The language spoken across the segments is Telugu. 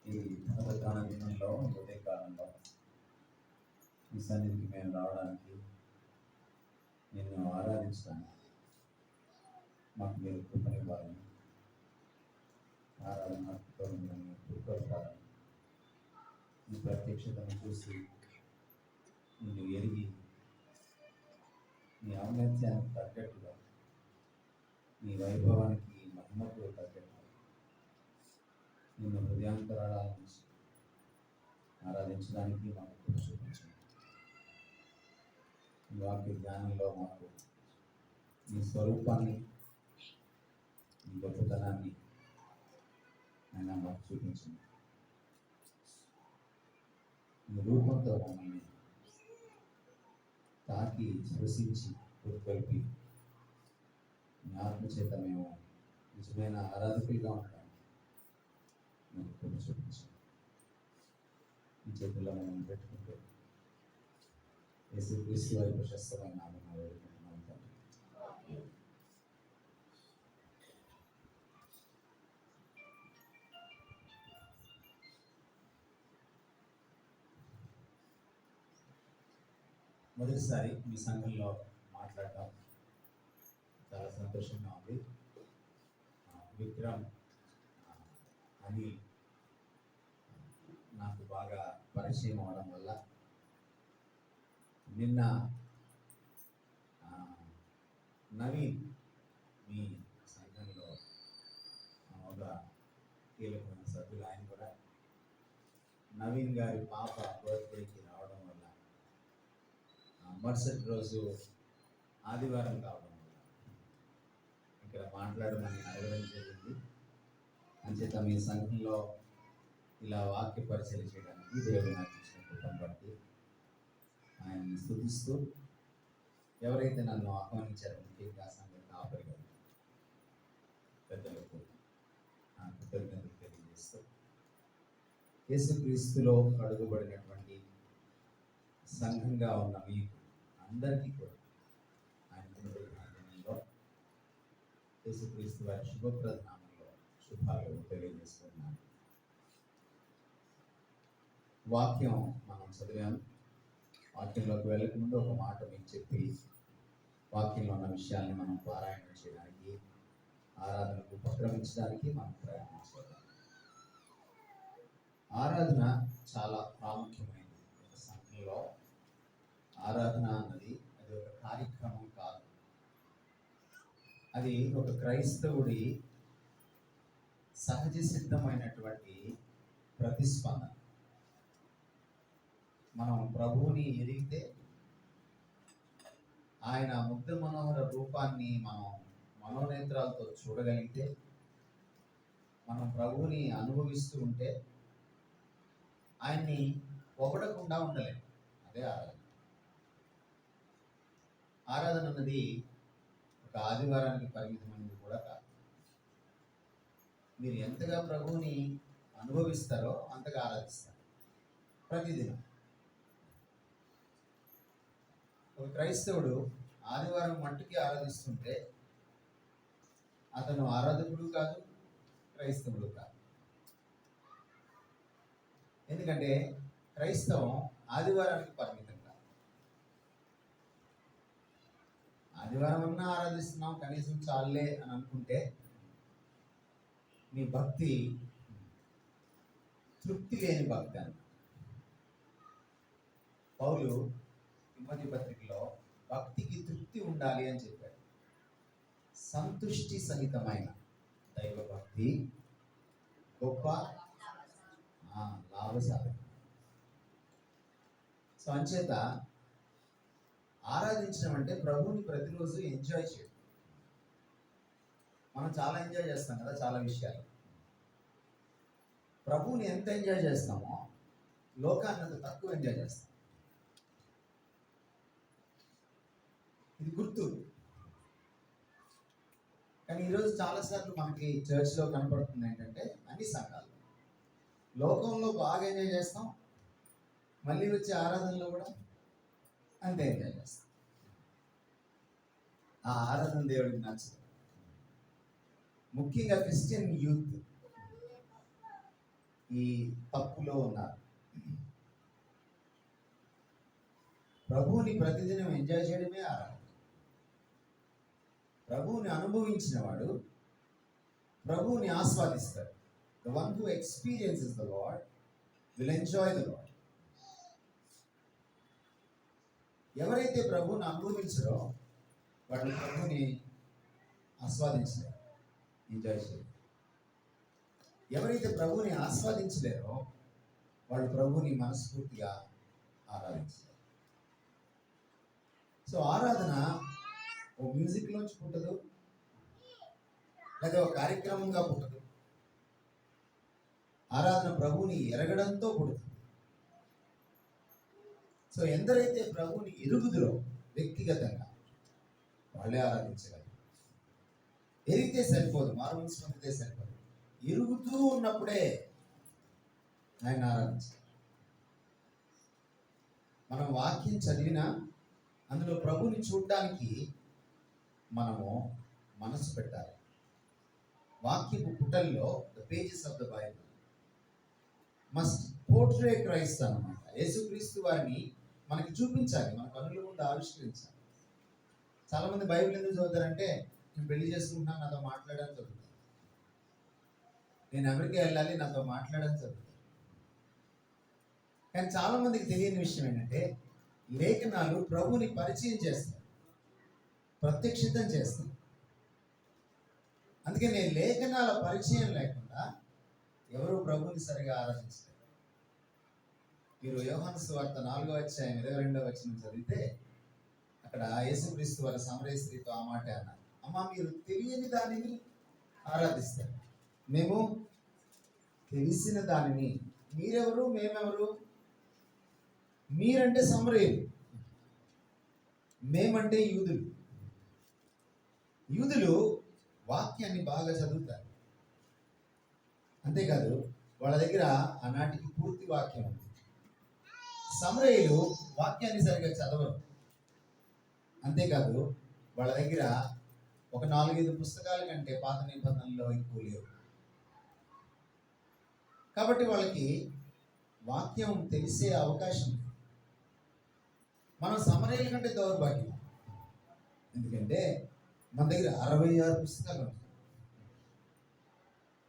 ఈ పునరుత్థాన దినంలో ఉదయకాలంలో ఈ సన్నిధికి మేము రావడానికి, నిన్ను ఆరాధించడానికి మాకు మీరు కృపనివ్వాలని, ఆరాధనతో మిమ్మల్ని కూర్చోవాలని, ఈ ప్రత్యక్షతను చూసి నిన్ను ఎరిగి నీ ఔన్నత్యానికి తగ్గట్టుగా, నీ వైభవానికి మహిమకు తగ్గట్టుగా నిన్ను హృదయాంతరాల నుంచి ఆరాధించడానికి మాకు కృప చూపించండి. ఈ వాక్య జ్ఞానంలో మాకు నీ స్వరూపాన్ని, నీ గొప్పతనాన్ని ఆయన మాకు చూపించింది. నీ రూపంతో మమ్మల్ని తాకి స్పృశించి పురుకొల్పి నీ ఆత్మ చేత మేము నిజమైన ఆరాధకులుగా ఉండడానికి మీకు కృప చూపించండి. ఈ చేతుల్లో మనం పెట్టుకుంటే యేసుక్రీస్తు వారి ప్రశస్తమైన నామమున వేడుకుంటున్నాం తండ్రి. మొదటిసారి మీ సంఘంలో మాట్లాడటం చాలా సంతోషంగా ఉంది. విక్రమ్ అని నాకు బాగా పరిచయం అవడం వల్ల నిన్న నవీన్ మీ సంఘంలో ఒక కీలకమైన సభ్యులు, ఆయన కూడా నవీన్ గారి పాప బర్త్డేకి రావడం వల్ల మరుసటి రోజు ఆదివారం కావడం వల్ల ఇక్కడ మాట్లాడమని అడగడం జరిగింది. అంచేత మీ సంఘంలో ఇలా వాక్య పరిచయం చేయడానికి దేవుడు నాకు ఇచ్చిన కృపను బట్టి ఆయన్ని స్తుతిస్తూ, ఎవరైతే నన్ను ఆహ్వానించారో ముఖ్యంగా సంఘ కాపరి గారు పెద్దలకు కృతజ్ఞతలు తెలియజేస్తూ, యేసుక్రీస్తులో అడుగుబడినటువంటి సంఘంగా ఉన్న మీకు అందరికీ కూడా ఆయన దినంలో యేసుక్రీస్తు వారి శుభప్రద నామంలో శుభాలు తెలియజేస్తున్నాను. వాక్యం మనం చదివాము. వాక్యంలోకి వెళ్ళక ముందు ఒక మాట మీకు చెప్పి వాక్యంలో ఉన్న విషయాల్ని మనం పారాయణ చేయడానికి, ఆరాధనకు ఉపక్రమించడానికి మనం ప్రయత్నించాలి. ఆరాధన చాలా ప్రాముఖ్యమైనది. ఒక సంఘంలో ఆరాధన అన్నది అది ఒక కార్యక్రమం కాదు, అది ఒక క్రైస్తవుడి సహజ సిద్ధమైనటువంటి ప్రతిస్పందన. మనం ప్రభువుని ఎరిగితే, ఆయన ముగ్ధ మనోహర రూపాన్ని మనం మనోనేత్రాలతో చూడగలిగితే, మనం ప్రభువుని అనుభవిస్తూ ఉంటే ఆయన్ని పొగడకుండా ఉండలేము. అదే ఆరాధన. ఆరాధన అన్నది ఒక ఆదివారానికి పరిమితమైనది కూడా కాదు. మీరు ఎంతగా ప్రభువుని అనుభవిస్తారో అంతగా ఆరాధిస్తారు ప్రతిదినం. ఒక క్రైస్తవుడు ఆదివారం మట్టుకి ఆరాధిస్తుంటే అతను ఆరాధకుడు కాదు, క్రైస్తవుడు కాదు. ఎందుకంటే క్రైస్తవం ఆదివారానికి పరిమితం కాదు. ఆదివారం అన్నా ఆరాధిస్తున్నాం, కనీసం చాలే అని అనుకుంటే మీ భక్తి తృప్తి లేని భక్తి అన్న. పౌలు తిమోతి పత్రికలో భక్తికి తృప్తి ఉండాలి అని చెప్పాడు. సంతుష్టి సహితమైన దైవ భక్తి గొప్ప లాభసాధన. సో అంచేత ఆరాధించడం అంటే ప్రభువుని ప్రతిరోజు ఎంజాయ్ చేయడం. మనం చాలా ఎంజాయ్ చేస్తాం కదా చాలా విషయాలు. ప్రభువుని ఎంత ఎంజాయ్ చేస్తామో లోకాన్ని అంత తక్కువ ఎంజాయ్ చేస్తాం. ఇది గుర్తు. కానీ ఈరోజు చాలాసార్లు మనకి చర్చ్లో కనపడుతుంది ఏంటంటే, అన్ని సంఘాలు లోకంలో బాగా ఎంజాయ్ చేస్తాం, మళ్ళీ వచ్చే ఆరాధనలో కూడా అంతే ఎంజాయ్ చేస్తాం. ఆ ఆరాధన దేవుడికి నచ్చదు. ముఖ్యంగా క్రిస్టియన్ యూత్ ఈ తప్పులో ఉన్నారు. ప్రభువుని ప్రతిదినం ఎంజాయ్ చేయడమే ఆరాధన. ప్రభువుని అనుభవించిన వాడు ప్రభువుని ఆస్వాదిస్తాడు. The one who experiences the Lord will enjoy the Lord. ఎవరైతే ప్రభువుని అనుభవించరో వాళ్ళు ప్రభువుని ఆస్వాదించలేరు, ఎంజాయ్ చేయలేరు. ఎవరైతే ప్రభువుని ఆస్వాదించలేరో వాళ్ళు ప్రభువుని మనస్ఫూర్తిగా ఆరాధించలేరు. సో ఆరాధన ఓ మ్యూజిక్లోంచి పుట్టదు, లేదా ఒక కార్యక్రమంగా పుట్టదు. ఆరాధన ప్రభువుని ఎరగడంతో పుడుతుంది. సో ఎందరైతే ప్రభువుని ఎరుగుదురో వ్యక్తిగతంగా వాళ్ళే ఆరాధించగలరు. ఎరిగితే సరిపోదు, మారుమనసు పొందితే సరిపోదు, ఎరుగుతూ ఉన్నప్పుడే ఆయన ఆరాధించాలి. మనం వాక్యం చదివినా అందులో ప్రభువుని చూడడానికి మనము మనసు పెట్టాలి. వాక్యపు పుటల్లో the pages of the Bible must portray Christ అన్నమాట. యేసుక్రీస్తు వారిని మనకి చూపించాలి, మన కనుల ముందు ఆవిష్కరించాలి. చాలా మంది బైబిల్ ఎందుకు చదువుతారంటే, నేను పెళ్లి చేసుకుంటున్నాను, నాతో మాట్లాడని చదువుతారు. నేను అమెరికా వెళ్ళాలి, నాతో మాట్లాడని చదువుతారు. కానీ చాలా మందికి తెలియని విషయం ఏంటంటే, లేఖనాలు ప్రభువుని పరిచయం చేస్తాయి, ప్రత్యక్షితం చేస్తాయి. అందుకని లేఖనాల పరిచయం లేకుండా ఎవరు ప్రభువుని సరిగా ఆరాధించలేరు. మీరు యోహాను సువార్త 4వ అధ్యాయం 22వ వచనం చదివితే అక్కడ యేసుక్రీస్తు వారి సమరయ స్త్రీతో ఆ మాట అన్నారు, అమ్మా మీరు తెలియని దానిని ఆరాధిస్తారు, మేము తెలిసిన దానిని. మీరెవరు, మేమెవరు? మీరంటే సమరయులు, మేమంటే యూదులు. యూదులు వాక్యాన్ని బాగా చదువుతారు, అంతేకాదు వాళ్ళ దగ్గర ఆనాటికి పూర్తి వాక్యం ఉంది. సమరయులు వాక్యాన్ని సరిగా చదవరు, అంతేకాదు వాళ్ళ దగ్గర ఒక 4-5 పుస్తకాల కంటే పాత నిబంధనలో ఎక్కువ లేవు. కాబట్టి వాళ్ళకి వాక్యం తెలిసే అవకాశం ఉంది. మనం సమరయుల కంటే దౌర్భాగ్యం, ఎందుకంటే మన దగ్గర 66 పుస్తకాలు ఉంటాయి,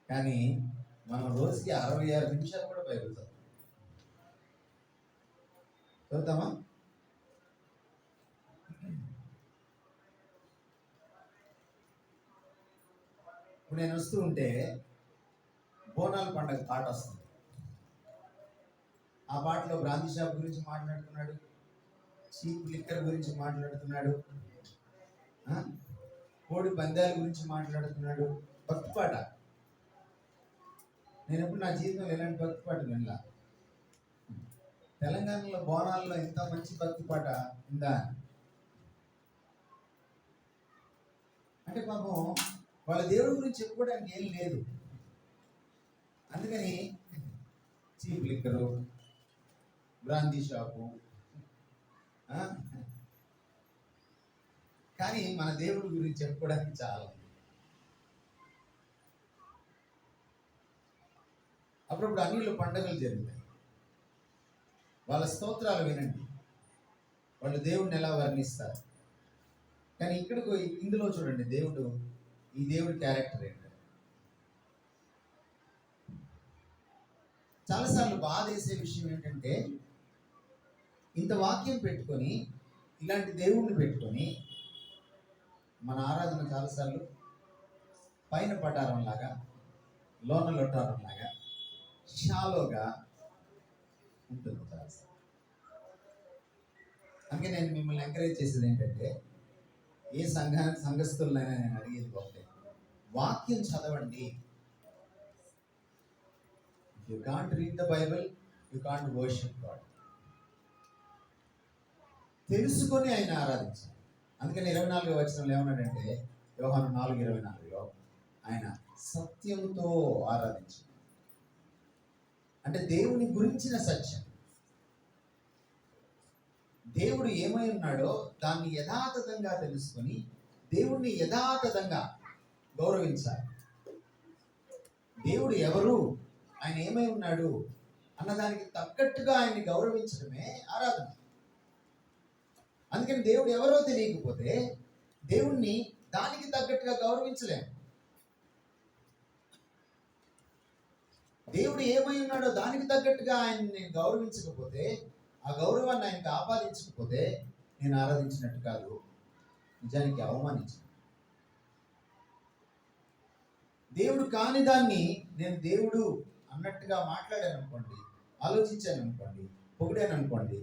కానీ మనం రోజుకి 66 నిమిషాలు కూడా బైబిల్ చదువుతామా? ఇప్పుడు నేను వస్తూ ఉంటే బోనాల పండుగ పాట వస్తుంది. ఆ పాటలో బ్రాంతి షాప్ గురించి మాట్లాడుతున్నాడు, చీప్ లిక్కర్ గురించి మాట్లాడుతున్నాడు, కోడి పందాల గురించి మాట్లాడుతున్నాడు. భక్తి పాట. నేను ఎప్పుడు నా జీవితంలో ఎలాంటి భక్తి పాట వినలా. తెలంగాణలో బోనాల్లో ఇంత మంచి భక్తి పాట ఉందా అంటే పాపం వాళ్ళ దేవుడి గురించి చెప్పుకోవడానికి ఏం లేదు. అందుకని చీప్ లిక్కరు, బ్రాందీ షాపు. కానీ మన దేవుడి గురించి చెప్పుకోవడానికి చాలా. అప్పుడప్పుడు అన్నిలో పండుగలు జరుగుతాయి, వాళ్ళ స్తోత్రాలు వినండి, వాళ్ళు దేవుడిని ఎలా వర్ణిస్తారు. కానీ ఇందులో చూడండి, ఈ దేవుడి క్యారెక్టర్ ఏంటి. చాలాసార్లు బాధ వేసే విషయం ఏంటంటే, ఇంత వాక్యం పెట్టుకొని ఇలాంటి దేవుణ్ణి పెట్టుకొని మన ఆరాధన చాలాసార్లు పైన పటారం లాగా, లోన లొట్టారం లాగా, షాలోగా ఉంటుంది చాలాసార్లు. అందుకే నేను మిమ్మల్ని ఎంకరేజ్ చేసేది ఏంటంటే, ఏ సంఘస్థులైనా నేను అడిగేది ఒకటే, వాక్యం చదవండి. You can't read the Bible, you can't worship God. తెలుసుకొని ఆయన ఆరాధించాలి. అందుకని 24వ వచనంలో ఏమన్నాడంటే, యోహాను 4:24లో ఆయన సత్యంతో ఆరాధించాడు. అంటే దేవుని గురించిన సత్యం, దేవుడు ఏమై ఉన్నాడో దాన్ని యథాతథంగా తెలుసుకొని దేవుణ్ణి యథాతథంగా గౌరవించాలి. దేవుడు ఎవరు ఆయన ఏమై ఉన్నాడు అన్నదానికి తగ్గట్టుగా ఆయన్ని గౌరవించడమే ఆరాధన. అందుకని దేవుడు ఎవరో తెలియకపోతే దేవుణ్ణి దానికి తగ్గట్టుగా గౌరవించలేము. దేవుడు ఏమై ఉన్నాడో దానికి తగ్గట్టుగా ఆయన్ని నేను గౌరవించకపోతే, ఆ గౌరవాన్ని ఆయనకు ఆపాదించకపోతే నేను ఆరాధించినట్టు కాదు, నిజానికి అవమానించిన. దేవుడు కాని దాన్ని నేను దేవుడు అన్నట్టుగా మాట్లాడాను అనుకోండి, ఆలోచించాను అనుకోండి, పొగిడాను అనుకోండి,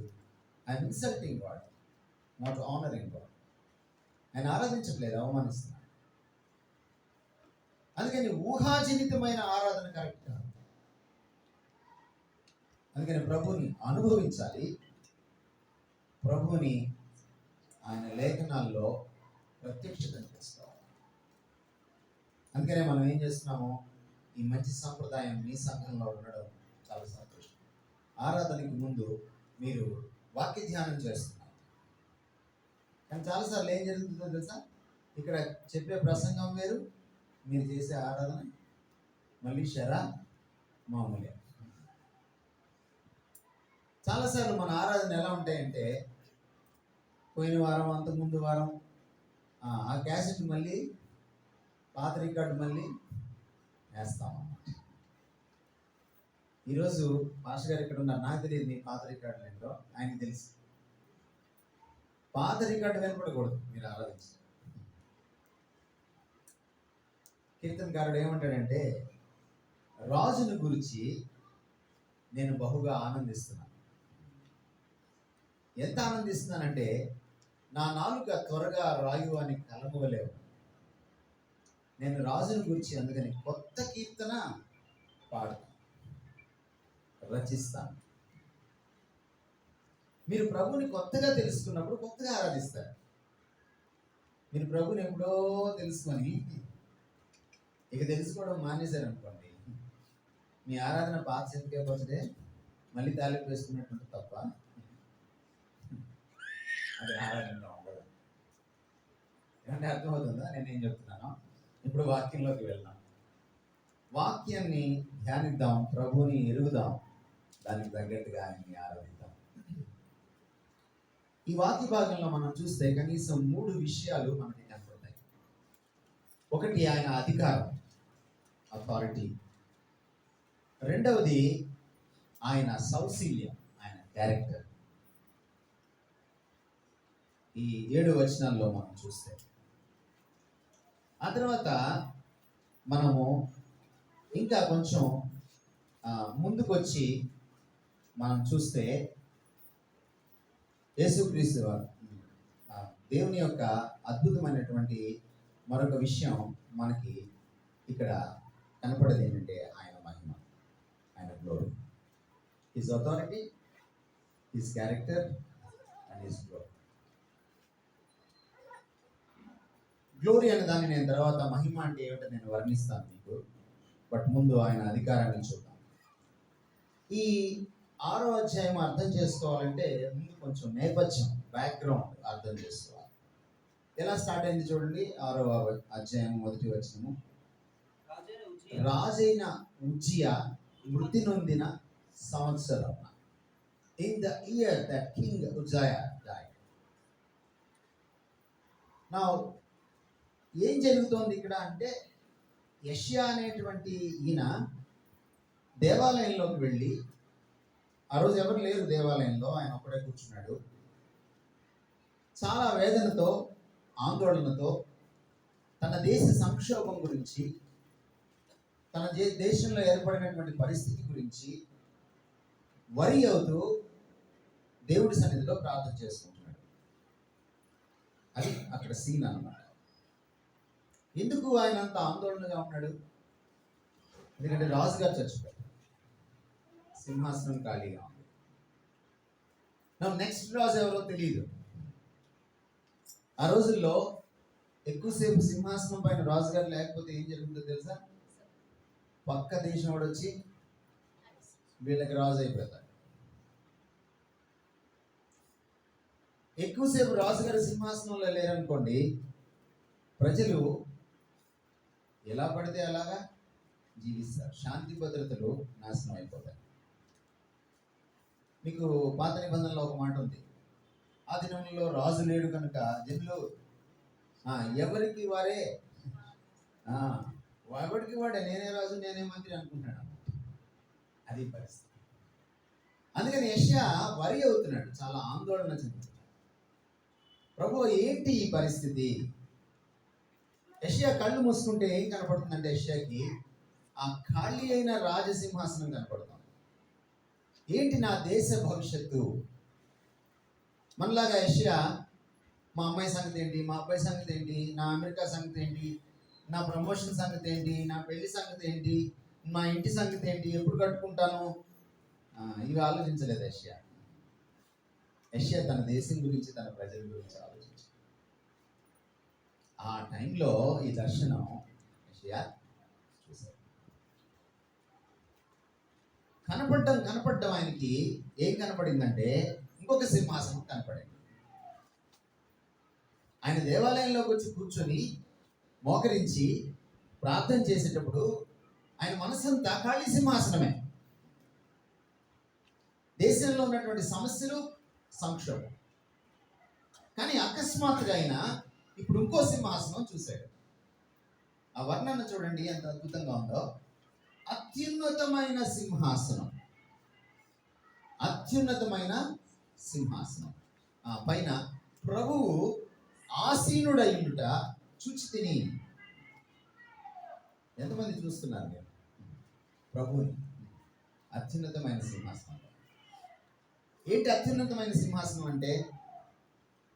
I'm insulting God, not honouring God. ఆయన ఆరాధించట్లేదు, అవమానిస్తున్నాడు. అందుకని ఊహాజనితమైన ఆరాధన కరెక్ట్ కాదు. అందుకని ప్రభుని అనుభవించాలి, ప్రభుని ఆయన లేఖనాల్లో ప్రత్యక్షత చేసుకోవాలి. అందుకనే మనం ఏం చేస్తున్నాము, ఈ మంచి సంప్రదాయం మీ సంఘంలో ఉండడం చాలా సంతోషం. ఆరాధనకి ముందు మీరు వాక్య ధ్యానం చేస్తున్నారు. కానీ చాలాసార్లు ఏం జరుగుతుందో తెలుసా, ఇక్కడ చెప్పే ప్రసంగం వేరు, మీరు చేసే ఆరాధన మళ్ళీ మామూలే. చాలాసార్లు మన ఆరాధన ఎలా ఉంటాయంటే, పోయిన వారం అంతకుముందు వారం ఆ క్యాసెట్ మళ్ళీ పాత రికార్డు మళ్ళీ వేస్తామన్నమాట. ఈరోజు పాస్టర్ గారు ఇక్కడ ఉన్నారు, నాకు తెలియదు మీ పాత రికార్డులు ఏంటో, ఆయనకి తెలుసు. పాత రికార్డు వినపడకూడదు మీరు ఆరాధించారు. కీర్తనకారుడు ఏమంటాడంటే, రాజును గురించి నేను బహుగా ఆనందిస్తున్నాను. ఎంత ఆనందిస్తున్నానంటే, నా నాలుక త్వరగా రాయు అని కలమవలేవు. నేను రాజును గురించి అందుకని కొత్త కీర్తన పాడుతాను, రచిస్తాను. మీరు ప్రభుని కొత్తగా తెలుసుకున్నప్పుడు కొత్తగా ఆరాధిస్తారు. మీరు ప్రభుని ఎప్పుడో తెలుసుకొని ఇక తెలుసుకోవడం మానేశారు అనుకోండి, మీ ఆరాధన పాత చింతకే పోతే మళ్ళీ తాలింపు వేసుకున్నట్టు తప్ప అది ఆరాధనలో ఉండదు. ఏమంటే అర్థమవుతుందా నేనేం చెప్తున్నాను? ఇప్పుడు వాక్యంలోకి వెళ్దాం. వాక్యాన్ని ధ్యానిద్దాం, ప్రభుని ఎరుగుదాం, దానికి తగ్గట్టుగా ఆయన్ని ఆరాధిద్దాం. ఈ వాక్య భాగంలో మనం చూస్తే కనీసం 3 విషయాలు మనకి కనపడతాయి. ఒకటి ఆయన అధికారం, అథారిటీ. రెండవది ఆయన సౌశీల్యం, ఆయన క్యారెక్టర్. ఈ 7 వచనాల్లో మనం చూస్తే, ఆ తర్వాత మనము ఇంకా కొంచెం ముందుకొచ్చి మనం చూస్తే యేసుక్రీస్తు దేవుని యొక్క అద్భుతమైనటువంటి మరొక విషయం మనకి ఇక్కడ కనపడేది ఏంటంటే ఆయన మహిమ, ఆయన glory, his authority, his character and his glory. Glory అనే దాన్ని నేను తర్వాత, మహిమ అంటే ఏమిటో నేను వర్ణిస్తాను మీకు. బట్ ముందు ఆయన అధికారాన్ని చూద్దాం. ఈ 6వ అధ్యాయం అర్థం చేసుకోవాలంటే ముందు కొంచెం నేపథ్యం, బ్యాక్గ్రౌండ్ అర్థం చేసుకోవాలి. ఎలా స్టార్ట్ అయింది చూడండి. 6వ అధ్యాయం 1వ వచనము, రాజైన ఉజ్జియా మృతి నొందిన సంవత్సరం, in the year that king Uzziah died. నా ఏం జరుగుతోంది ఇక్కడ అంటే, యెషయా అనేటువంటి ఈయన దేవాలయంలోకి వెళ్ళి, ఆ రోజు ఎవరు లేరు దేవాలయంలో, ఆయన ఒక్కడే కూర్చున్నాడు. చాలా వేదనతో, ఆందోళనతో తన దేశ సంక్షోభం గురించి, తన దేశంలో ఏర్పడినటువంటి పరిస్థితి గురించి వరి అవుతూ దేవుడి సన్నిధిలో ప్రార్థన చేసుకుంటున్నాడు. అది అక్కడ సీన్ అన్నమాట. ఎందుకు ఆయన అంత ఆందోళనగా ఉన్నాడు? ఎందుకంటే రాజుగారు చచ్చిపోయాడు, సింహాసనం ఖాళీగా ఉంది. నెక్స్ట్ రాజు ఎవరో తెలియదు. ఆ రోజుల్లో ఎక్కువసేపు సింహాసనం పైన రాజుగారు లేకపోతే ఏం జరుగుతుందో తెలుసా? పక్క దేశం వాడు వచ్చి వీళ్ళకి రాజు అయిపోతాడు. ఎక్కువసేపు రాజుగారు సింహాసనంలో లేరనుకోండి, ప్రజలు ఎలా పడితే అలాగా జీవిస్తారు. శాంతి భద్రతలు నాశనం అయిపోతాయి. మీకు పాత నిబంధనలో ఒక మాట ఉంది, ఆ దినంలో రాజు లేడు కనుక జనులు ఎవరికి వారే ఎవరికి వాడే, నేనే రాజు నేనే మంత్రి అనుకుంటాడు. అది పరిస్థితి. అందుకని యెషయా వరి అవుతున్నాడు, చాలా ఆందోళన చెందుతున్నాడు. ప్రభు ఏంటి ఈ పరిస్థితి? యెషయా కళ్ళు మూసుకుంటే ఏం కనపడుతుందంటే యెషయాకి ఆ ఖాళీ అయిన రాజసింహాసనం కనపడుతుంది. ఏంటి నా దేశ భవిష్యత్తు? మనలాగా యెషయా మా అమ్మాయి సంగతి ఏంటి, మా అబ్బాయి సంగతి ఏంటి, నా అమెరికా సంగతి ఏంటి, నా ప్రమోషన్ సంగతి ఏంటి, నా పెళ్లి సంగతి ఏంటి, మా ఇంటి సంగతి ఏంటి, ఎప్పుడు కట్టుకుంటాను, ఇవి ఆలోచించలేదు యెషయా. యెషయా తన దేశం గురించి, తన ప్రజల గురించి ఆలోచించాడు. ఆ టైంలో ఈ దర్శనం యెషయా చూశాడు. కనపడ్డం ఆయనకి ఏం కనపడిందంటే ఇంకొక సింహాసనం కనపడింది. ఆయన దేవాలయంలోకి వచ్చి కూర్చొని మోకరించి ప్రార్థన చేసేటప్పుడు ఆయన మనసంతా ఖాళీ సింహాసనమే. దేశంలో ఉన్నటువంటి సమస్యలు, సంక్షోభం. కానీ అకస్మాత్తుగా ఆయన ఇప్పుడు ఇంకో సింహాసనం చూశాడు. ఆ వర్ణన చూడండి ఎంత అద్భుతంగా ఉందో. అత్యున్నతమైన సింహాసనం, అత్యున్నతమైన సింహాసనం పైన ప్రభువు ఆసీనుడైయుట చూచితిని. ఎంతమంది చూస్తున్నారు మీరు ప్రభువుని? అత్యున్నతమైన సింహాసనం. ఏంటి అత్యున్నతమైన సింహాసనం అంటే?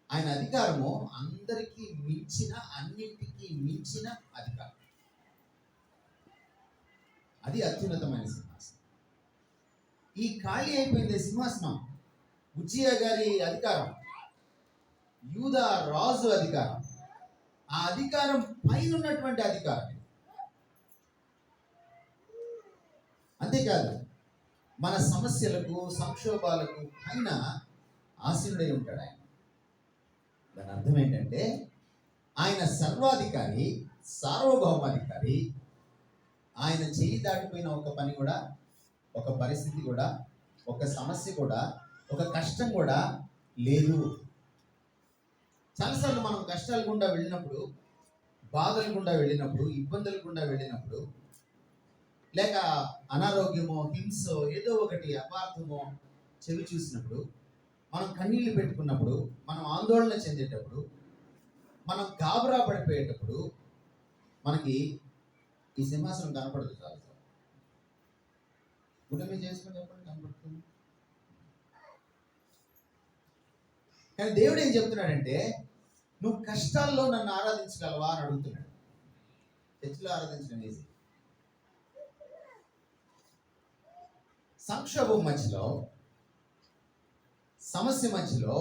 ఆయన అధికారము అందరికీ మించిన, అన్నింటికీ మించిన అధికారం. అది అత్యున్నతమైన సింహాసనం. ఈ ఖాళీ అయిపోయింది సింహాసనం. ఉజ్జియా గారి అధికారం, యూదా రాజు అధికారం, ఆ అధికారం పైన ఉన్నటువంటి అధికారం. అంతేకాదు మన సమస్యలకు, సంక్షోభాలకు పైన ఆసీనుడై ఉంటాడు ఆయన. దాని అర్థం ఏంటంటే ఆయన సర్వాధికారి, సార్వభౌమాధికారి. ఆయన చేయి దాటిపోయిన ఒక పని కూడా, ఒక పరిస్థితి కూడా, ఒక సమస్య కూడా, ఒక కష్టం కూడా లేదు. చాలాసార్లు మనం కష్టాల గుండా వెళ్ళినప్పుడు, బాధల గుండా వెళ్ళినప్పుడు, ఇబ్బందుల గుండా వెళ్ళినప్పుడు, లేక అనారోగ్యమో, హింసో, ఏదో ఒకటి అపార్థమో చెవి చూసినప్పుడు, మనం కన్నీళ్లు పెట్టుకున్నప్పుడు, మనం ఆందోళన చెందేటప్పుడు, మనం గాబరా పడిపోయేటప్పుడు మనకి ఈ సింహాసనం కనపడదు. చాలా గుణమే చేసుకుని చెప్పండి, కనపడుతుంది. కానీ దేవుడు ఏం చెప్తున్నాడంటే, నువ్వు కష్టాల్లో నన్ను ఆరాధించగలవా అని అడుగుతున్నాడు. చర్చిలో ఆరాధించడం ఈజీ. సంక్షోభం మధ్యలో, సమస్య మధ్యలో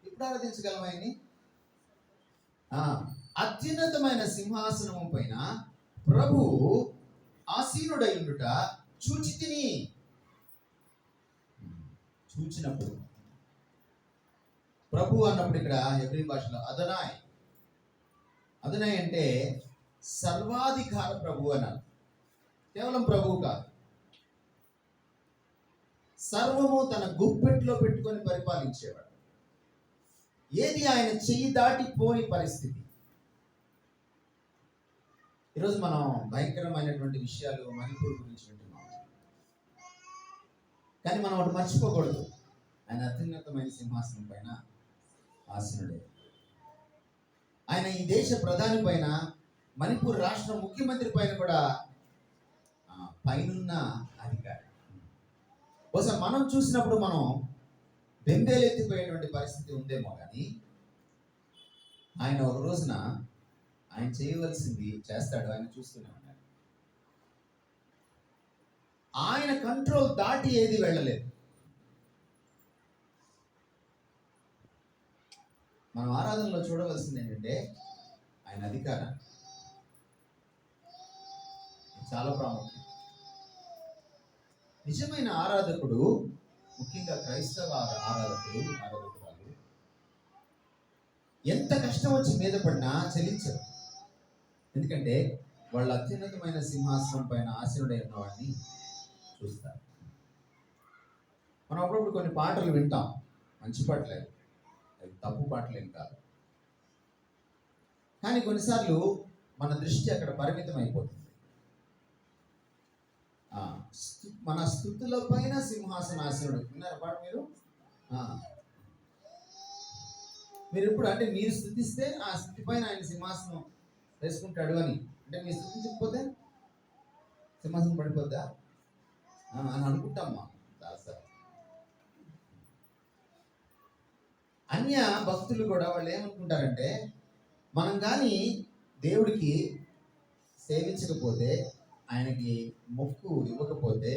ఎప్పుడు ఆరాధించగలం ఆయన్ని? అత్యున్నతమైన సింహాసనం పైన ప్రభు ఆసీనుడై ఉండుట చూచితిని. చూచినప్పుడు ప్రభు అన్నప్పుడు ఇక్కడ హెబ్రీ భాషలో అదనాయ్. అదనాయ్ అంటే సర్వాధికార ప్రభు అన్నారు. కేవలం ప్రభువు కాదు, సర్వము తన గుప్పెట్లో పెట్టుకొని పరిపాలించేవాడు. ఏది ఆయన చెయ్యి దాటిపోని పరిస్థితి. ఈరోజు మనం భయంకరమైనటువంటి విషయాలు మణిపూర్ గురించి వింటున్నాం. కానీ మనం ఒకటి మర్చిపోకూడదు, ఆయన అత్యున్నతమైన సింహాసనం పైన ఆసీనుడే. ఆయన ఈ దేశ ప్రధాని పైన, మణిపూర్ రాష్ట్ర ముఖ్యమంత్రి పైన కూడా పైనున్న అధికారి. బహుశా మనం చూసినప్పుడు మనం బెంబేలెత్తిపోయేటువంటి పరిస్థితి ఉందేమో, కానీ ఆయన ఒక రోజున ఆయన చేయవలసింది చేస్తాడు. ఆయన చూస్తూనే ఉన్నాడు. ఆయన కంట్రోల్ దాటి ఏది వెళ్ళలేదు. మనం ఆరాధనలో చూడవలసింది ఏంటంటే ఆయన అధికారం చాలా ప్రాముఖ్యం. నిజమైన ఆరాధకుడు, ముఖ్యంగా క్రైస్తవ ఆరాధకురాలు ఎంత కష్టం వచ్చి మీద పడినా చెల్లించరు. ఎందుకంటే వాళ్ళు అత్యున్నతమైన సింహాసనం పైన ఆసీనుడై ఉన్నవాడిని చూస్తారు. మనం అప్పుడప్పుడు కొన్ని పాటలు వింటాం, మంచి పాటలే, అవి తప్పు పాటలేం కాదు. కానీ కొన్నిసార్లు మన దృష్టి అక్కడ పరిమితం అయిపోతుంది. మన స్తుతుల పైన సింహాసనాసనుడు. విన్నారా పాట మీరు? మీరు ఎప్పుడు అంటే మీరు స్థుతిస్తే ఆ స్థుతి పైన ఆయన సింహాసనం వేసుకుంటాడు అని, అంటే మీరు స్థుతించకపోతే సింహాసనం పడిపోద్దా అని అనుకుంటామ్మా. సార్ అన్య భక్తులు కూడా వాళ్ళు ఏమనుకుంటారంటే, మనం కానీ దేవుడికి సేవించకపోతే, ఆయనకి మొక్కు ఇవ్వకపోతే,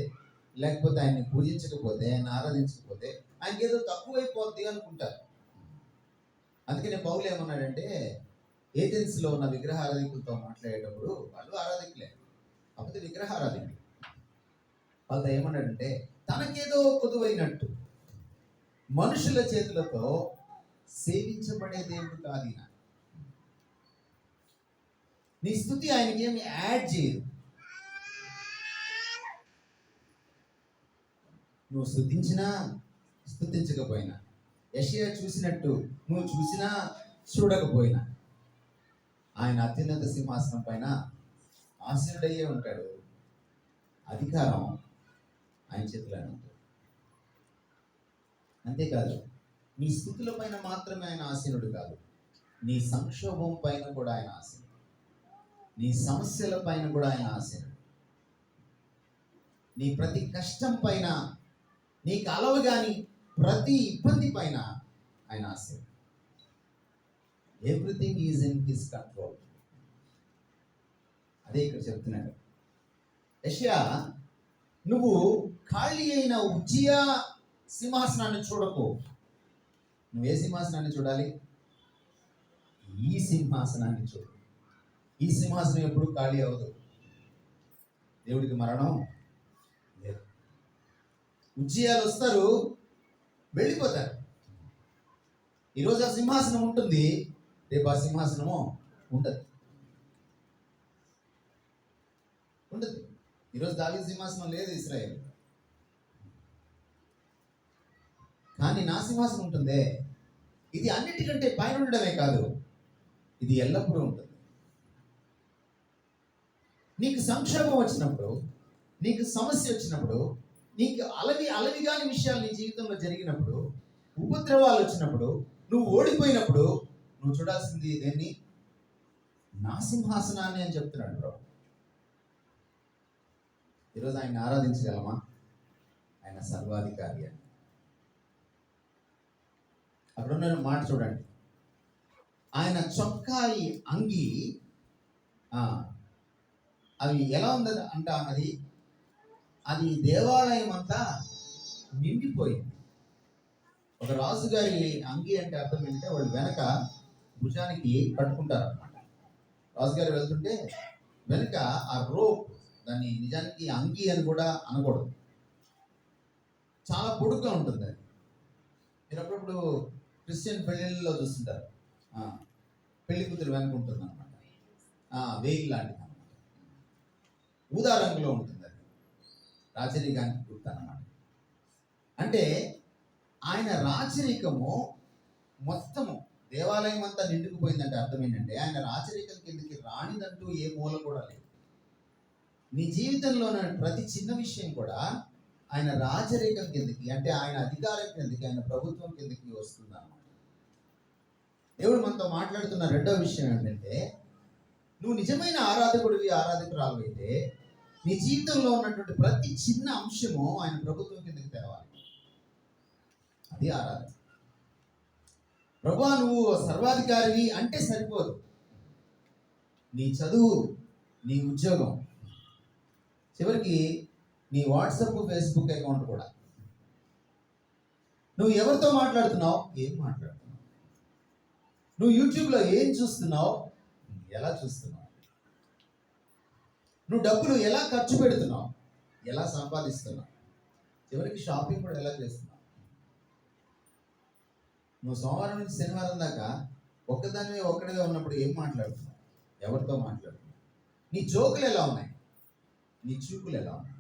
లేకపోతే ఆయన్ని పూజించకపోతే, ఆయన ఆరాధించకపోతే ఆయనకి ఏదో తక్కువైపోద్ది అనుకుంటారు. అందుకనే పౌలు ఏమన్నాడంటే, ఏజెన్సీలో ఉన్న విగ్రహారాధికులతో మాట్లాడేటప్పుడు, వాళ్ళు ఆరాధికులే కాకపోతే విగ్రహారాధికులు, వాళ్ళతో ఏమన్నాడంటే, తనకేదో కొదువైనట్టు మనుషుల చేతులతో సేవించబడే దేవుడు కాదు ఈయన. నీ స్తుతి ఆయనకి ఏమి యాడ్ చేయదు. నువ్వు స్తుతించినా స్తుతించకపోయినా, యెషయా చూసినట్టు నువ్వు చూసినా చూడకపోయినా, ఆయన అత్యున్నత సింహాసనం పైన ఆసీనుడయ్యే ఉంటాడు. అధికారం ఆయన చేతిలోనే ఉంటుంది. అంతేకాదు, నీ స్థుతుల పైన మాత్రమే ఆయన ఆసీనుడు కాదు, నీ సంక్షోభం పైన కూడా ఆయన ఆసీనుడు, నీ సమస్యల పైన కూడా ఆయన ఆసీనుడు, నీ ప్రతి కష్టం పైన, నీకు అలవగాని ప్రతి ఇబ్బంది పైన ఆయన ఆసీనుడు. Everything is in his control. అదే ఇక్కడ చెప్తున్నాడు. యెషయా, నువ్వు ఖాళీ అయిన ఉజ్జియా సింహాసనాన్ని చూడకు. నువ్వు ఏ సింహాసనాన్ని చూడాలి? ఈ సింహాసనాన్ని చూడు. ఈ సింహాసనం ఎప్పుడు ఖాళీ అవ్వదు. దేవుడికి మరణం లేదు. ఉజ్జియాలు వస్తారు, వెళ్ళిపోతారు. ఈరోజు ఆ సింహాసనం ఉంటుంది, రేపు ఆ సింహాసనము ఉండదు. ఈరోజు దావీదు సింహాసనం లేదు ఇశ్రాయేలు, కానీ నా సింహాసనం ఉంటుందే. ఇది అన్నిటికంటే పైన ఉండడమే కాదు, ఇది ఎల్లప్పుడూ ఉంటుంది. నీకు సంక్షోభం వచ్చినప్పుడు, నీకు సమస్య వచ్చినప్పుడు, నీకు అలవిగాని విషయాలు నీ జీవితంలో జరిగినప్పుడు, ఉపద్రవాలు వచ్చినప్పుడు, నువ్వు ఓడిపోయినప్పుడు, నువ్వు చూడాల్సింది దేన్ని? నా సింహాసనాన్ని అని చెప్తున్నాడు బ్రో. ఈరోజు ఆయన ఆరాధించగలమా? ఆయన సర్వాధికారి అని. అక్కడ ఉన్న మాట చూడండి. ఆయన చొక్కాయి అంగి అవి ఎలా ఉంది అంట, అది దేవాలయం అంతా నిండిపోయింది. ఒక రాజుగారి అంగి అంటే అర్థం ఏంటంటే, వాళ్ళు వెనక భుజానికి కట్టుకుంటారు అనమాట. రాజుగారు వెళ్తుంటే వెనక ఆ రోప్, దాన్ని నిజానికి అంగి అని కూడా అనకూడదు, చాలా పొడుగ్గా ఉంటుంది అది. మీరు అప్పుడప్పుడు క్రిస్టియన్ పెళ్ళిళ్ళలో చూస్తుంటారు, పెళ్లి కూతురు వెనక ఉంటుంది అనమాట, వేయి లాంటిది అనమాట, ఊదా రంగులో ఉంటుంది అది, రాచరికానికి గుర్తు అనమాట. అంటే ఆయన రాచరికము మొత్తము దేవాలయం అంతా నిండుకుపోయిందంటే అర్థం ఏంటంటే, ఆయన రాచరికం కిందకి రానిదంటూ ఏ మూల కూడా లేదు. నీ జీవితంలో ప్రతి చిన్న విషయం కూడా ఆయన రాచరికం కిందకి, అంటే ఆయన అధికారం కిందకి, ఆయన ప్రభుత్వం కిందకి వస్తుంది అన్నమాట. దేవుడు మనతో మాట్లాడుతున్న రెండో విషయం ఏంటంటే, నువ్వు నిజమైన ఆరాధకుడివి, ఆరాధకురాలు అయితే నీ జీవితంలో ఉన్నటువంటి ప్రతి చిన్న అంశము ఆయన ప్రభుత్వం కిందకి తేవాలి. అది ఆరాధన. ప్రభువా నువ్వు సర్వాధికారివి అంటే సరిపోదు. నీ చదువు, నీ ఉద్యోగం, చివరికి నీ వాట్సాప్, ఫేస్బుక్ అకౌంట్ కూడా, నువ్వు ఎవరితో మాట్లాడుతున్నావు, ఏం మాట్లాడుతున్నావు, నువ్వు యూట్యూబ్లో ఏం చూస్తున్నావు, ఎలా చూస్తున్నావు, నువ్వు డబ్బులు ఎలా ఖర్చు పెడుతున్నావు, ఎలా సంపాదిస్తున్నావు, చివరికి షాపింగ్ కూడా ఎలా చేస్తున్నావు. నువ్వు సోమవారం నుంచి శనివారం దాకా ఒక్కదానివే ఉన్నప్పుడు ఏం మాట్లాడుతున్నావు, ఎవరితో మాట్లాడుతున్నావు, నీ జోకులు ఎలా ఉన్నాయి, నీ చూపులు ఎలా ఉన్నాయి,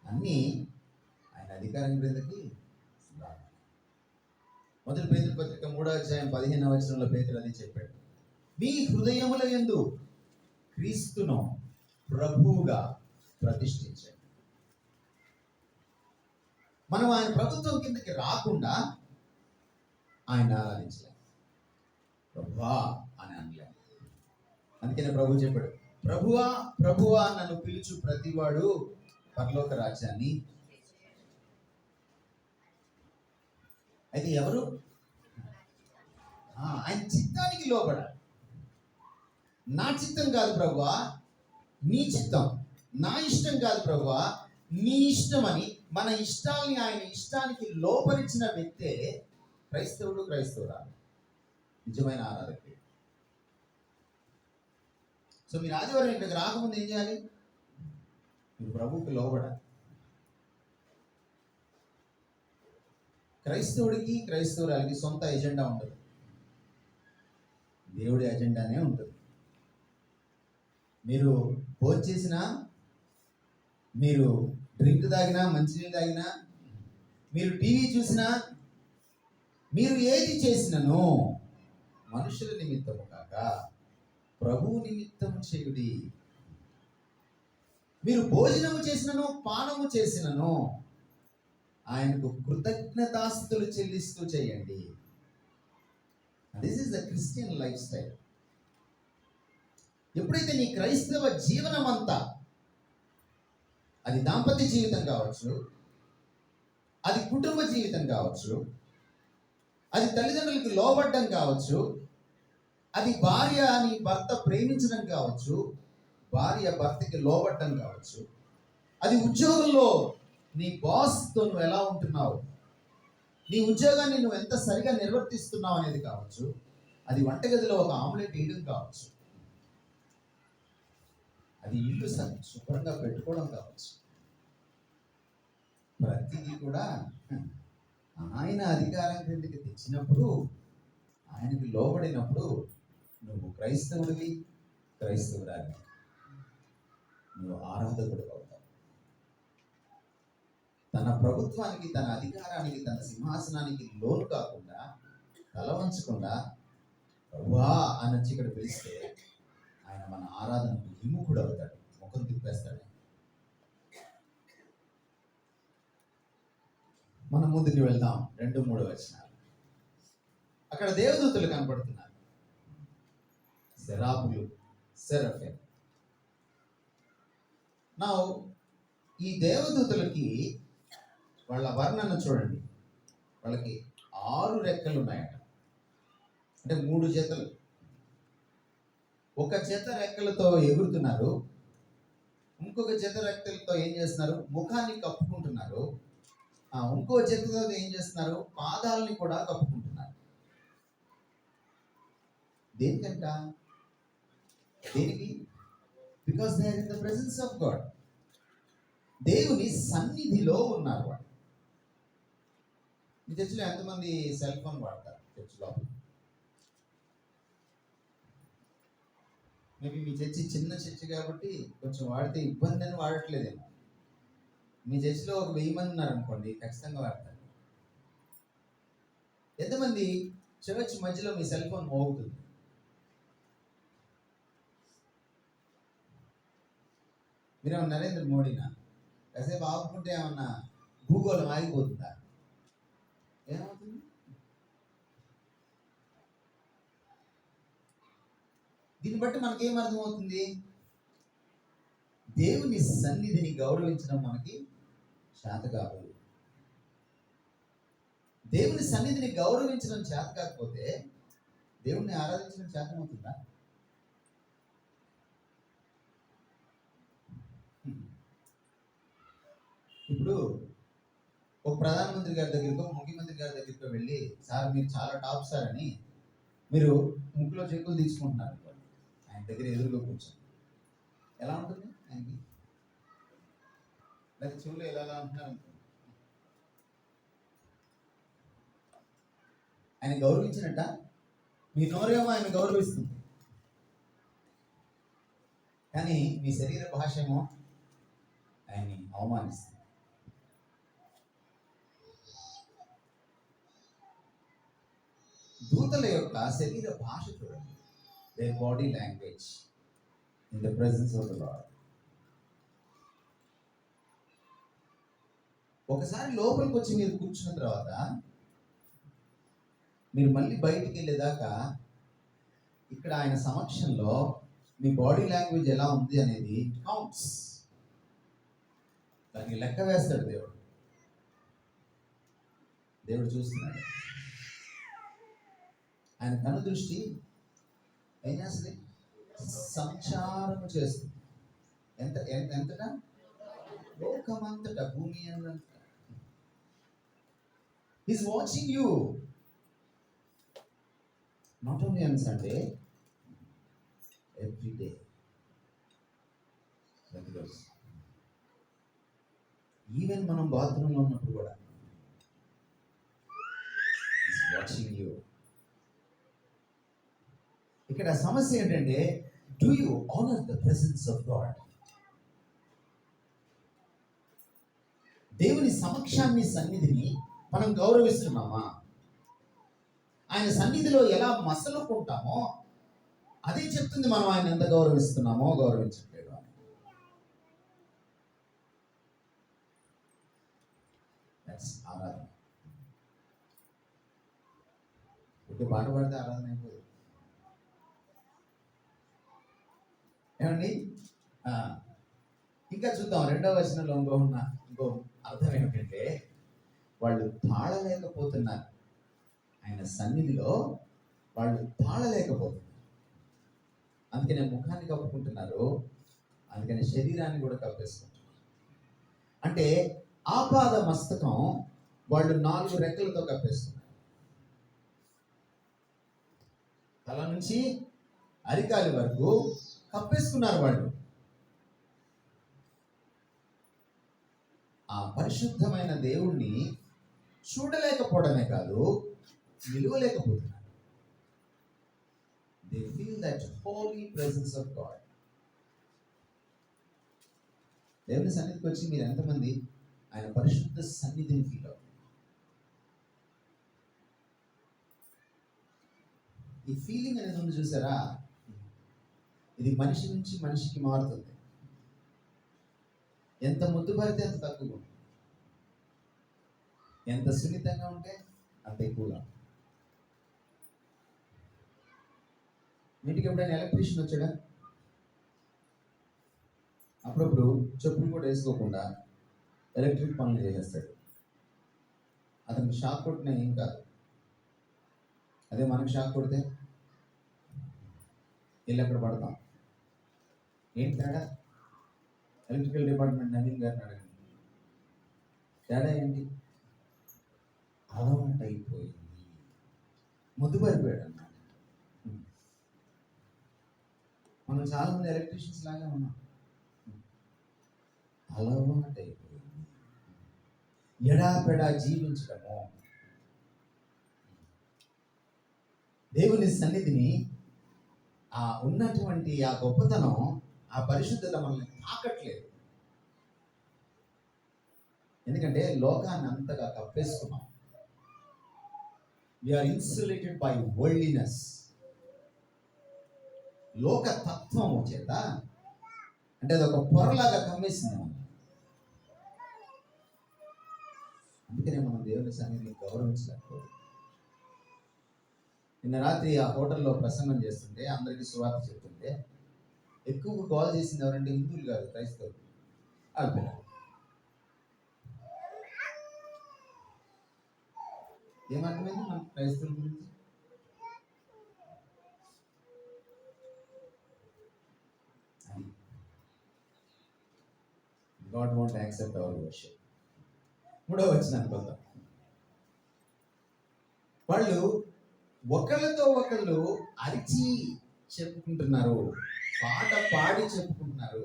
అన్నీ ఆయన అధికారం క్రిందకి రావాలి. మొదటి పేతురు పత్రిక 3:15 పేతురు అది చెప్పాడు, మీ హృదయముల యందు క్రీస్తును ప్రభువుగా ప్రతిష్ఠించండి. మనం ఆయన ప్రభుత్వం కిందకి రాకుండా ఆయన ఆరాధించలేం, ప్రభువా అని అనలేం. అందుకనే ప్రభు చెప్పాడు, ప్రభువా ప్రభువా నన్ను పిలుచు ప్రతివాడు పరలోక రాజ్యాన్ని. అయితే ఎవరు ఆయన చిత్తానికి లోబడాలి. నా చిత్తం కాదు ప్రభువా, నీ చిత్తం, నా ఇష్టం కాదు ప్రభువా, నీ ఇష్టం అని మన ఇష్టాల్ని ఆయన ఇష్టానికి లోపరిచిన వ్యక్తే క్రైస్తవుడు, క్రైస్తవురాలు, నిజమైన ఆరాధకుడు. సో మీరు ఆదివారం ఇక్కడికి రాకముందు ఏం చేయాలి? మీరు ప్రభువుకి లోబడాలి. క్రైస్తవుడికి, క్రైస్తవురాలకి సొంత ఎజెండా ఉండదు, దేవుడి ఎజెండానే ఉంటుంది. మీరు భోజనం చేసినా, మీరు డ్రింక్ తాగినా, మంచినీళ్ళు తాగినా, మీరు టీవీ చూసినా, మీరు ఏది చేసినను మనుషుల నిమిత్తము కాక ప్రభువు నిమిత్తము చేయుడి. మీరు భోజనము చేసినను, పానము చేసినను ఆయనకు కృతజ్ఞతాస్తుతులు చెల్లిస్తూ చేయండి. This is the Christian life style. ఎప్పుడైతే నీ క్రైస్తవ జీవనం అంతా, అది దాంపత్య జీవితం కావచ్చు, అది కుటుంబ జీవితం కావచ్చు, అది తల్లిదండ్రులకు లోబడ్డం కావచ్చు, అది భార్య నీ భర్త ప్రేమించడం కావచ్చు, భార్య భర్తకి లోబడ్డం కావచ్చు, అది ఉద్యోగంలో నీ బాస్తో నువ్వు ఎలా ఉంటున్నావు, నీ ఉద్యోగాన్ని నువ్వు ఎంత సరిగా నిర్వర్తిస్తున్నావు అనేది కావచ్చు, అది వంటగదిలో ఒక ఆమ్లెట్ వేయడం కావచ్చు, అది ఇల్లు శుభ్రంగా పెట్టుకోవడం కావచ్చు, ప్రతిదీ కూడా ఆయన అధికారం క్రిందికి తెచ్చినప్పుడు, ఆయనకి లోబడినప్పుడు నువ్వు క్రైస్తవుడివి, క్రైస్తవురాలి, నువ్వు ఆరాధకుడు అవుతావు. తన ప్రభుత్వానికి, తన అధికారానికి, తన సింహాసనానికి లోను కాకుండా, తల వంచకుండా ప్రభువా అని వచ్చి ఇక్కడ పిలిస్తే ఆయన మన ఆరాధనకు విముఖుడు అవుతాడు, ముఖం తిప్పేస్తాడు. మనం ముందుకు వెళ్దాం. 2-3 వచనాలు. అక్కడ దేవదూతలు కనపడుతున్నారు, సెరాపులు, సెరఫిమ్. నా ఈ దేవదూతలకి వాళ్ళ వర్ణన చూడండి. వాళ్ళకి 6 రెక్కలు ఉన్నాయట, అంటే 3 జతలు. ఒక జత రెక్కలతో ఎగురుతున్నారు, ఇంకొక జత రెక్కలతో ఏం చేస్తున్నారు? ముఖాన్ని కప్పుకుంటున్నారు. ఇంకో జతతో ఏం చేస్తున్నారు? పాదాలని కూడా కప్పుకుంటున్నారు. దేనికంట? దేనికి? Because they are in the presence of God. దేవుని సన్నిధిలో ఉన్నారు వాళ్ళు. మీ చర్చిలో ఎంతమంది సెల్ ఫోన్ వాడతారు? చర్చిలో మేబీ మీ చర్చి చిన్న చర్చి కాబట్టి కొంచెం వాడితే ఇబ్బంది అని వాడట్లేదేమో. మీ చర్చిలో ఒక 1000 మంది ఉన్నారనుకోండి, ఖచ్చితంగా వాడతారు. ఎంతమంది చర్చ్ మధ్యలో మీ సెల్ ఫోన్ మోగుతుంది? మీరేమన్నా నరేంద్ర మోడీనా? కాసేపు ఆపుకుంటే ఏమన్నా భూగోళం ఆగిపోతుందా? ఏమవుతుంది? దీన్ని బట్టి మనకేం అర్థమవుతుంది? దేవుని సన్నిధిని గౌరవించడం మనకి చేత కాదు. దేవుని సన్నిధిని గౌరవించడం చేత కాకపోతే దేవుణ్ణి ఆరాధించడం చేతమవుతుందా? ఇప్పుడు ఒక ప్రధానమంత్రి గారి దగ్గరికి, ఒక ముఖ్యమంత్రి గారి దగ్గరికి వెళ్ళి, సార్ మీరు చాలా టాప్ సార్ అని మీరు ముక్కులో చెక్కులు తీసుకుంటున్నారు, ఆయన దగ్గర ఎదురుగా కూర్చొని ఎలా ఉంటుంది ఆయనకి? లేదా చెవులు ఎలా అంటున్నారు? ఆయన గౌరవించినట్ట? మీ నోరేమో ఆయన గౌరవిస్తుంది. కానీ మీ శరీర భాష ఏమో ఆయన్ని అవమానిస్తుంది. దూతల యొక్క శరీర భాష చూడండి, their body language in the presence of the lord. ఒకసారి లోపలికి వచ్చి మీరు కూర్చున్న తర్వాత మీరు మళ్ళీ బయటికి వెళ్ళేదాకా ఇక్కడ ఆయన సమక్షంలో మీ బాడీ లాంగ్వేజ్ ఎలా ఉంది అనేది కౌంట్స్. దాన్ని లెక్క వేస్తాడు దేవుడు. దేవుడు చూస్తున్నాడు. ఆయన కను దృష్టి ఏం చేస్తుంది? సంచారం చేస్తుంది. ఎంతటా? లోకమంతటా, భూమి అన్నంతటా. He's watching you. Not only on Sunday, every day. Even మనం బాత్రూంలో ఉన్నప్పుడు కూడా He's watching you. ఇక్కడ సమస్య ఏంటంటే, do you honor the presence of God? దేవుని సమక్షాన్ని, సన్నిధిని మనం గౌరవిస్తున్నామా? ఆయన సన్నిధిలో ఎలా మసలుకుంటామో అదే చెప్తుంది మనం ఆయన ఎంత గౌరవిస్తున్నామో గౌరవించట్లేదు అని. ఆరాధన. ఒక పాట పాడితే ఆరాధన అయిపోదు ఏమండి? ఇంకా చూద్దాం. 2వ వచనంలో ఇంకో అర్థం ఏమిటంటే, వాళ్ళు తాళలేకపోతున్నారు. ఆయన సన్నిధిలో వాళ్ళు తాళలేకపోతున్నారు. అందుకనే ముఖాన్ని కప్పుకుంటున్నారు, అందుకనే శరీరాన్ని కూడా కప్పేసుకుంటున్నారు. అంటే ఆపాద మస్తకం వాళ్ళు 4 రెక్కలతో కప్పేస్తున్నారు. తల నుంచి అరికాలి వరకు కప్పేసుకున్నారు వాళ్ళు. ఆ పరిశుద్ధమైన దేవుణ్ణి చూడలేకపోవడమే కాదు, నిలువలేకపోతున్నారు. They feel that holy presence of God. దేవుని సన్నిధికి వచ్చి మీరు ఎంతమంది ఆయన పరిశుద్ధ సన్నిధిని ఫీల్ అవుతారు? ఈ ఫీలింగ్ అనేది ఉంది చూసారా, ఇది మనిషి నుంచి మనిషికి మారుతుంది. ఎంత ముద్దు పడితే అంత తక్కువ, ఎంత సున్నితంగా ఉంటే అంత ఎక్కువగా. ఇంటికి ఎప్పుడైనా ఎలక్ట్రీషియన్ వచ్చాడా? అప్పుడప్పుడు చెప్పులు కూడా వేసుకోకుండా ఎలక్ట్రిక్ పనులు చేసేస్తాడు. అతనికి షాక్ కొట్టినా ఏం కాదు. అదే మనకు షాక్ కొడితే వెళ్ళి అక్కడ పడతాం. ఏంటి తేడా? ఎలక్ట్రికల్ డిపార్ట్మెంట్ నవీన్ గారిని అడగండి, తేడా ఏంటి? అలవాటు అయిపోయింది, ముద్దుపడిపోయాడు అన్నమాట. మనం చాలా మంది ఎలక్ట్రీషియన్స్ లాగా ఉన్నాం. అలవాటు అయిపోయింది ఎడాపెడా జీవించడము. దేవుని సన్నిధిని, ఆ ఉన్నటువంటి ఆ గొప్పతనం, ఆ పరిశుద్ధత మనల్ని తాకట్లేదు. ఎందుకంటే లోకాన్ని అంతగా కప్పేసుకున్నాం. We are insulated by worldliness. లోక తత్వము చేత, అంటే అది ఒక పొరలాగా కమ్మేసింది మనం. అందుకనే మనం దేవుని సన్నిధిని గౌరవించలేకపోతే. నిన్న రాత్రి ఆ హోటల్లో ప్రసంగం చేస్తుంటే, అందరికీ సువార్త చెప్తుంటే, ఎక్కువ కాల్ చేసింది ఎవరంటే హిందువులు కాదు, క్రైస్తవులు. వాళ్ళ ఏమర్థమైంది మన క్రైస్తవుల గురించి? God won't accept our worship. 3వ వచనానికి వద్దాం. వాళ్ళు ఒకళ్ళతో ఒకళ్ళు అరిచి చెప్పుకుంటున్నారు, పాట పాడి చెప్పుకుంటున్నారు.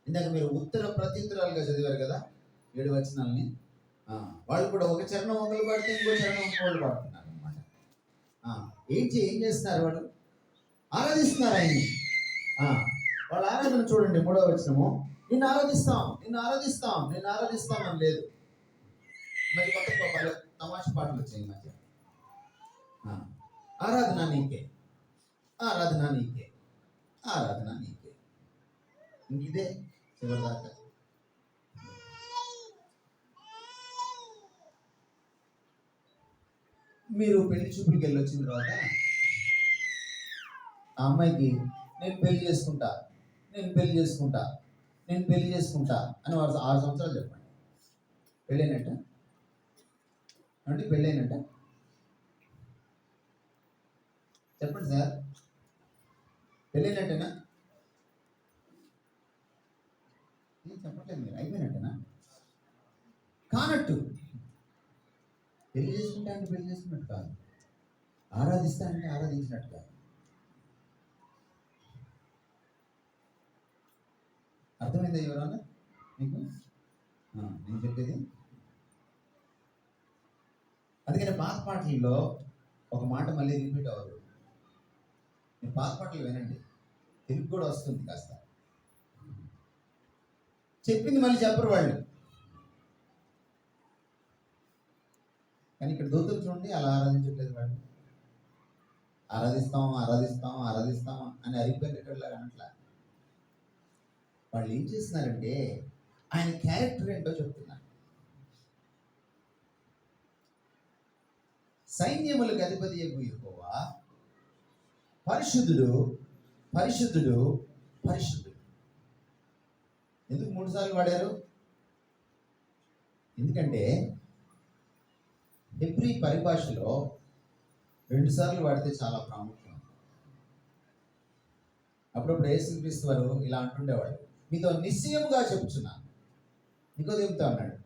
ఇందాక మీరు ఉత్తర ప్రత్యుత్తరాలుగా చదివారు కదా 7 వచనాలని. వాళ్ళు కూడా ఒక చరణం ఒకళ్ళు పాడితే ఇంకో చరణం ఇంకోళ్ళు పాడుతున్నారు అనమాట. ఏం చేస్తున్నారు? వాళ్ళు ఆరాధిస్తున్నారు ఆయన్ని. వాళ్ళ ఆరాధన చూడండి, 3వ వచనము, నిన్ను ఆరాధిస్తాం, నిన్ను ఆరాధిస్తాం, నిన్ను ఆరాధిస్తాం అని లేదు. మరి కొత్త తమాష పాటలు వచ్చాయి ఈ మధ్య. ఆరాధన నీకే, ఆరాధన నీకే, ఆరాధన నీకే. ఇదే చివరిదాకా. మీరు పెళ్లి చూపులకి వెళ్ళి వచ్చిన తర్వాత ఆ అమ్మాయికి నేను పెళ్లి చేసుకుంటా, నేను పెళ్లి చేసుకుంటా, నేను పెళ్లి చేసుకుంటా అని వాడు 6 సంవత్సరాలు చెప్పండి, పెళ్ళైనట్ట అంటే పెళ్ళైనట్ట చెప్పండి సార్, పెళ్ళైనట్టేనా? చెప్పట్లేదు మీరు, అయిపోయినట్టేనా? కానట్టు. పెళ్లి చేసుకుంటా అంటే పెళ్లి చేసుకున్నట్టు కాదు, ఆరాధిస్తా అంటే ఆరాధించినట్టు కాదు. అర్థమైందా ఎవరన్నా మీకు నేను చెప్పేది? అందుకని పాత పాటల్లో ఒక మాట మళ్ళీ రిపీట్ అవ్వదు. మీరు పాత పాటలు వినండి, తెలుగు కూడా వస్తుంది కాస్త. చెప్పింది మళ్ళీ చెప్పరు వాళ్ళు. కానీ ఇక్కడ దూతలు చూడండి, అలా ఆరాధించట్లేదు వాళ్ళు. ఆరాధిస్తాం ఆరాధిస్తాం ఆరాధిస్తాం అని అరిగిపోయేటట్లాగా అనట్లా. వాళ్ళు ఏం చేస్తున్నారంటే ఆయన క్యారెక్టర్ ఏంటో చెప్తున్నారు. సైన్యములకు అధిపతి యెహోవా పరిశుద్ధుడు, పరిశుద్ధుడు, పరిశుద్ధుడు. ఎందుకు 3 సార్లు వాడారు? ఎందుకంటే హెబ్రీ పరిభాషలో 2 సార్లు వాడితే చాలా ప్రాముఖ్యం. అప్పుడప్పుడు యేసుక్రీస్తు వారు ఇలా అంటుండేవాడు, మీతో నిశ్చయముగా చెప్పుచున్నాను. నికోదేముతో అన్నాడు,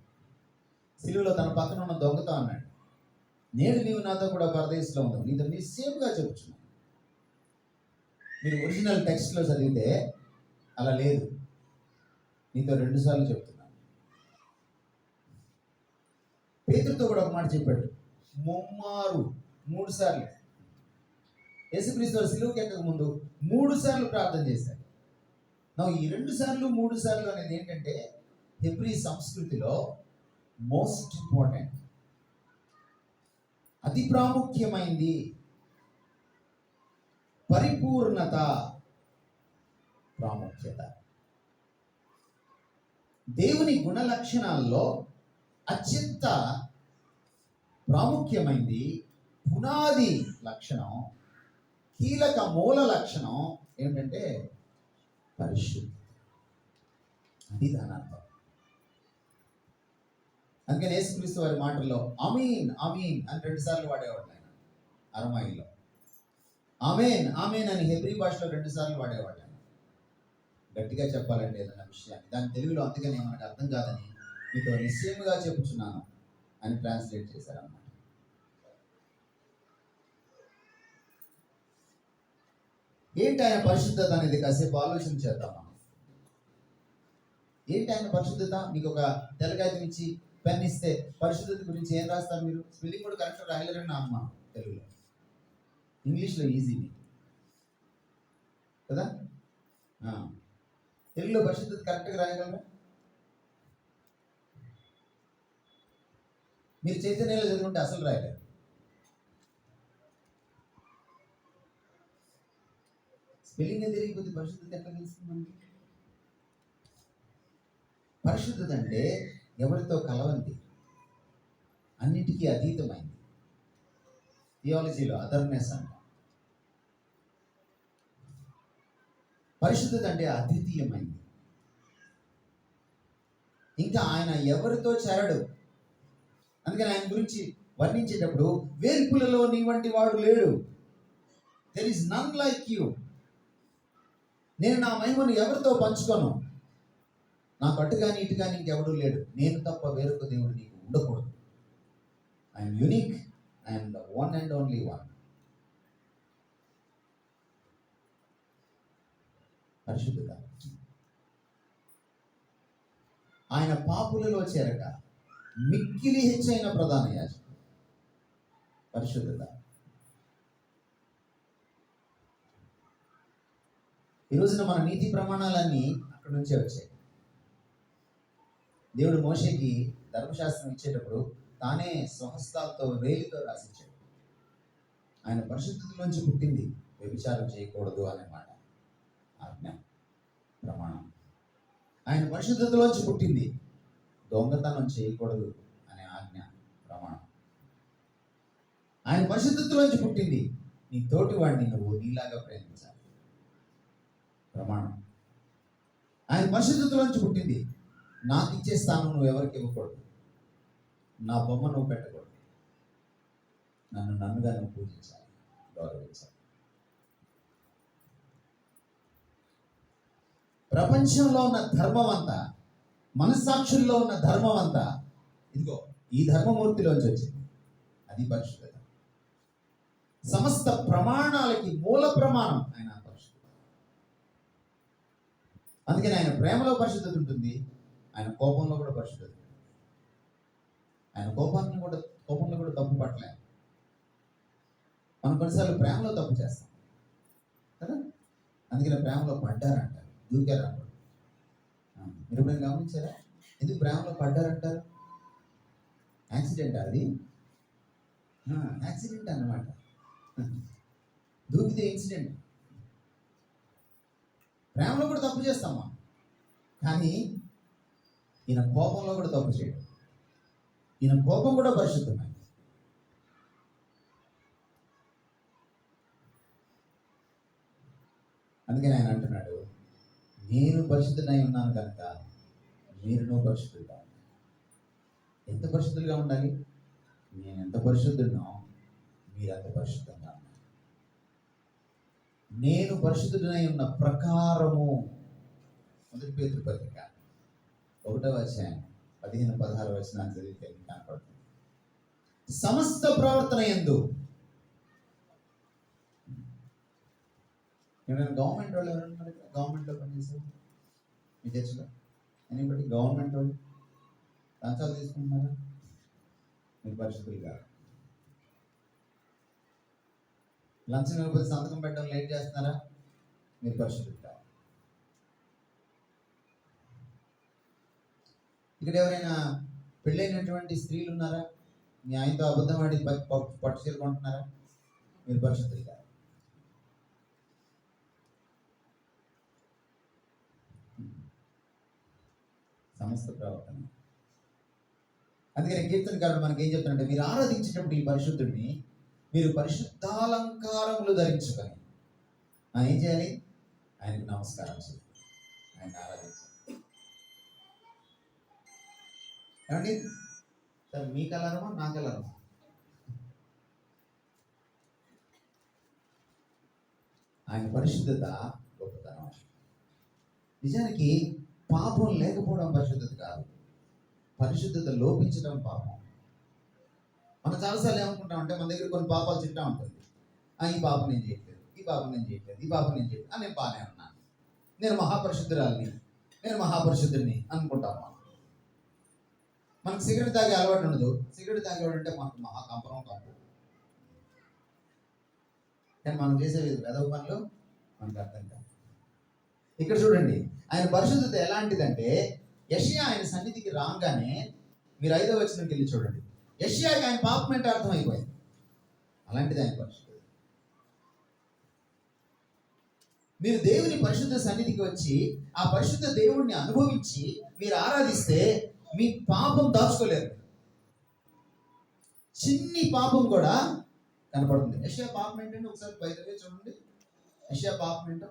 సిలువలో తన పక్కన ఉన్న దొంగతో అన్నాడు, నేడు నీవు నాతో కూడా పరదేశంలో ఉన్నావు, నీతో నిశ్చయముగా చెప్పుచున్నాను. మీరు ఒరిజినల్ టెక్స్ట్లో చదివితే అలా లేదు, నీతో 2 సార్లు చెప్తున్నాను. పేతురుతో కూడా ఒక మాట చెప్పాడు, ముమ్మారు 3 సార్లు. యేసుక్రీస్తు సిలువకి ఎక్కక ముందు 3 సార్లు ప్రార్థన చేశాడు. ఈ 2 సార్లు 3 సార్లు అనేది ఏంటంటే హెబ్రీ సంస్కృతిలో మోస్ట్ ఇంపార్టెంట్, అతి ప్రాముఖ్యమైంది. పరిపూర్ణత, ప్రాముఖ్యత. దేవుని గుణ లక్షణాల్లో అత్యంత ప్రాముఖ్యమైంది, పునాది లక్షణం, కీలక మూల లక్షణం ఏంటంటే పరిశుద్ధి. అది దాని అర్థం. అందుకని యేసుక్రీస్తు వారి మాటల్లో ఆమీన్ ఆమీన్ అని 2 సార్లు వాడేవాడు ఆయన. అరమాయిలో ఆమేన్ ఆమేన్ అని హెబ్రీ భాషలో 2 సార్లు వాడేవాడు ఆయన. గట్టిగా చెప్పాలంటే ఏదైనా విషయాన్ని దాని తెలుగులో అందుకని మనకు అర్థం కాదని మీతో నిశ్చయముగా చెప్పుచున్నాను అని ట్రాన్స్లేట్ చేశారన్నమాట. ఏంటి ఆయన పరిశుద్ధత అనేది కాసేపు ఆలోచన చేద్దాం మనం. ఏంటి ఆయన పరిశుద్ధత? మీకు ఒక తెల్లకాయతం ఇచ్చి పెన్ ఇస్తే పరిశుద్ధత గురించి ఏం రాస్తారు మీరు? స్పెల్లింగ్ కూడా కరెక్ట్ రాయలేరని నా అమ్మ తెలుగులో. ఇంగ్లీష్లో ఈజీ కదా. తెలుగులో పరిశుద్ధత కరెక్ట్గా రాయగలరా? మీరు చైతన్యంలో చదువుకుంటే అసలు రాయలేరు. స్పెల్లింగ్ తెలియకపోతే పరిశుద్ధత ఎట్లా తెలుస్తుంది మనకి? పరిశుద్ధత అంటే ఎవరితో కలవంది, అన్నిటికీ అతీతమైంది. థియాలజీలో అదర్నెస్ అంట. పరిశుద్ధత అంటే అద్వితీయమైంది. ఇంకా ఆయన ఎవరితో చేరడు. అందుకని ఆయన గురించి వర్ణించేటప్పుడు వేల్పులలో నీ వంటి వాడు లేడు. There is none like you. నేను నా మహిమను ఎవరితో పంచుకోను. నాకు అటు కానీ ఇటు కానీ ఇంకెవడూ లేడు. నేను తప్ప వేరొక దేవుడు నీకు ఉండకూడదు. I'm unique, I'm the one and only one. పరిశుద్ధత. ఆయన పాపులలో చేరక మిక్కిలి హెచ్చైన ప్రధాన యాజకుడు. పరిశుద్ధత. ఈ రోజున మన నీతి ప్రమాణాలన్నీ అక్కడి నుంచే వచ్చాయి. దేవుడు మోషేకి ధర్మశాస్త్రం ఇచ్చేటప్పుడు తానే స్వహస్తాలతో వేలితో రాసిచ్చాడు. ఆయన పరిశుద్ధతలోంచి పుట్టింది వ్యభిచారం చేయకూడదు అనే మాట, ఆజ్ఞ, ప్రమాణం. ఆయన పరిశుద్ధతలోంచి పుట్టింది దొంగతనం చేయకూడదు అనే ఆజ్ఞ, ప్రమాణం. ఆయన పరిశుద్ధతలోంచి పుట్టింది నీ తోటి వాడిని నువ్వు నీలాగా ప్రేమించాలి, ప్రమాణం. ఆయన పరిశుద్ధతలోంచి పుట్టింది నాకు ఇచ్చే స్థానం నువ్వు ఎవరికి ఇవ్వకూడదు, నా బొమ్మ నువ్వు పెట్టకూడదు, నన్నుగా నువ్వు పూజించాలి, గౌరవించాలి. ప్రపంచంలో ఉన్న ధర్మం అంతా, మనస్సాక్షుల్లో ఉన్న ధర్మం అంతా ఇదిగో ఈ ధర్మమూర్తిలోంచి వచ్చింది. అది పరిశుద్ధత. సమస్త ప్రమాణాలకి మూల ప్రమాణం ఆయన పరిశుద్ధత. అందుకని ఆయన ప్రేమలో పరిశుద్ధత ఉంటుంది, ఆయన కోపంలో కూడా పరిశుద్ధత ఉంటుంది. ఆయన కోపంలో కూడా తప్పు పట్టలే. మనం కొన్నిసార్లు ప్రేమలో తప్పు చేస్తాం కదా, అందుకని ప్రేమలో పడ్డారంటారు, దూకారంటారు. మీరు ఎప్పుడైనా గమనించారా? ఎందుకు ప్రేమలో పడ్డారంటారు? యాక్సిడెంట్ అది, యాక్సిడెంట్ అన్నమాట. దూకితే ఇన్సిడెంట్. ప్రేమలో కూడా తప్పు చేస్తామా, కానీ ఈయన కోపంలో కూడా తప్పు చేయడం. ఈయన కోపం కూడా పరిశుద్ధమైంది. అందుకని ఆయన అంటున్నాడు, నేను పరిశుద్ధుడై ఉన్నాను కనుక మీరును పరిశుద్ధులుగా ఉండాలి. ఎంత పరిశుద్ధులుగా ఉండాలి? నేను ఎంత పరిశుద్ధుడినో మీరు అంత పరిశుద్ధంగా ఉండాలి. నేను పరిశుద్ధుడై ఉన్న ప్రకారము, మొదటి పేతురు పత్రిక 1వ అధ్యాయం 15-16 వచనాలు చదివితే కనపడుతుంది. సమస్త ప్రవర్తన యందు. ఎవరైనా గవర్నమెంట్ వాళ్ళు ఎవరైనా గవర్నమెంట్లో పనిచేస్తారు మీ చర్చలో? ఎనీబడి గవర్నమెంట్ వాళ్ళు లంచాలు తీసుకుంటున్నారా? మీరు పరిశుద్ధులు కాదు. లంచం ఇవ్వకపోతే సంతకం పెట్టడం లేట్ చేస్తున్నారా? మీరు పరిశుద్ధులు కాదు. ఇక్కడ ఎవరైనా పెళ్ళైనటువంటి స్త్రీలు ఉన్నారా? మీ ఆయనతో అబద్ధం ఆడి పట్టు చీర కొంటున్నారా? మీరు పరిశుద్ధులు కాదు. సమస్త ప్రవర్తన. అందుకని కీర్తనకారుడు మనకి ఏం చెప్తాడంటే, మీరు ఆరాధించేటప్పుడు ఈ పరిశుద్ధుడిని మీరు పరిశుద్ధాలంకారములు ధరించుకొని ఏం చేయాలి? ఆయనకు నమస్కారం చేయాలి, ఆయన ఆరాధించాలి. ఏమండి సార్, మీ కలరమా నా కలరమా? ఆయన పరిశుద్ధత గొప్పతనం. నిజానికి పాపం లేకపోవడం పరిశుద్ధత కాదు, పరిశుద్ధత లోపించడం పాపం. మనం చాలాసార్లు ఏమనుకుంటామంటే, మన దగ్గర కొన్ని పాపాలు చిట్టా ఉంటుంది. ఈ పాపం నేను చేయట్లేదు, ఈ పాపం నేను చేయట్లేదు, ఈ పాపం నేను చేయట్లేదు, నేను బాగానే ఉన్నాను, నేను మహాపరిశుద్ధురాలిని, నేను మహాపరిశుద్ధుడిని అనుకుంటాం. మనకు సిగరెట్ తాగే అలవాటు ఉండదు. సిగరెట్ తాగేవాడు అంటే మనకు మహాకంపరం కంపు. కానీ మనం చేసే వెదవ పనులు మనకు అర్థం కాదు. ఇక్కడ చూడండి, ఆయన పరిశుద్ధత ఎలాంటిదంటే, యెషయా ఆయన సన్నిధికి రాగానే, మీరు 5వ వచనంకి వెళ్ళి చూడండి, యెషయాకి ఆయన పాపం అంటే అర్థమైపోయింది. అలాంటిది ఆయన పరిశుద్ధత. మీరు దేవుని పరిశుద్ధ సన్నిధికి వచ్చి ఆ పరిశుద్ధ దేవుడిని అనుభవించి మీరు ఆరాధిస్తే మీ పాపం దాచుకోలేరు. చిన్ని పాపం కూడా కనపడుతుంది. యెషయా పాపం ఏంటంటే, ఒకసారి బయటనే చూడండి. యెషయా పాపం ఏంటో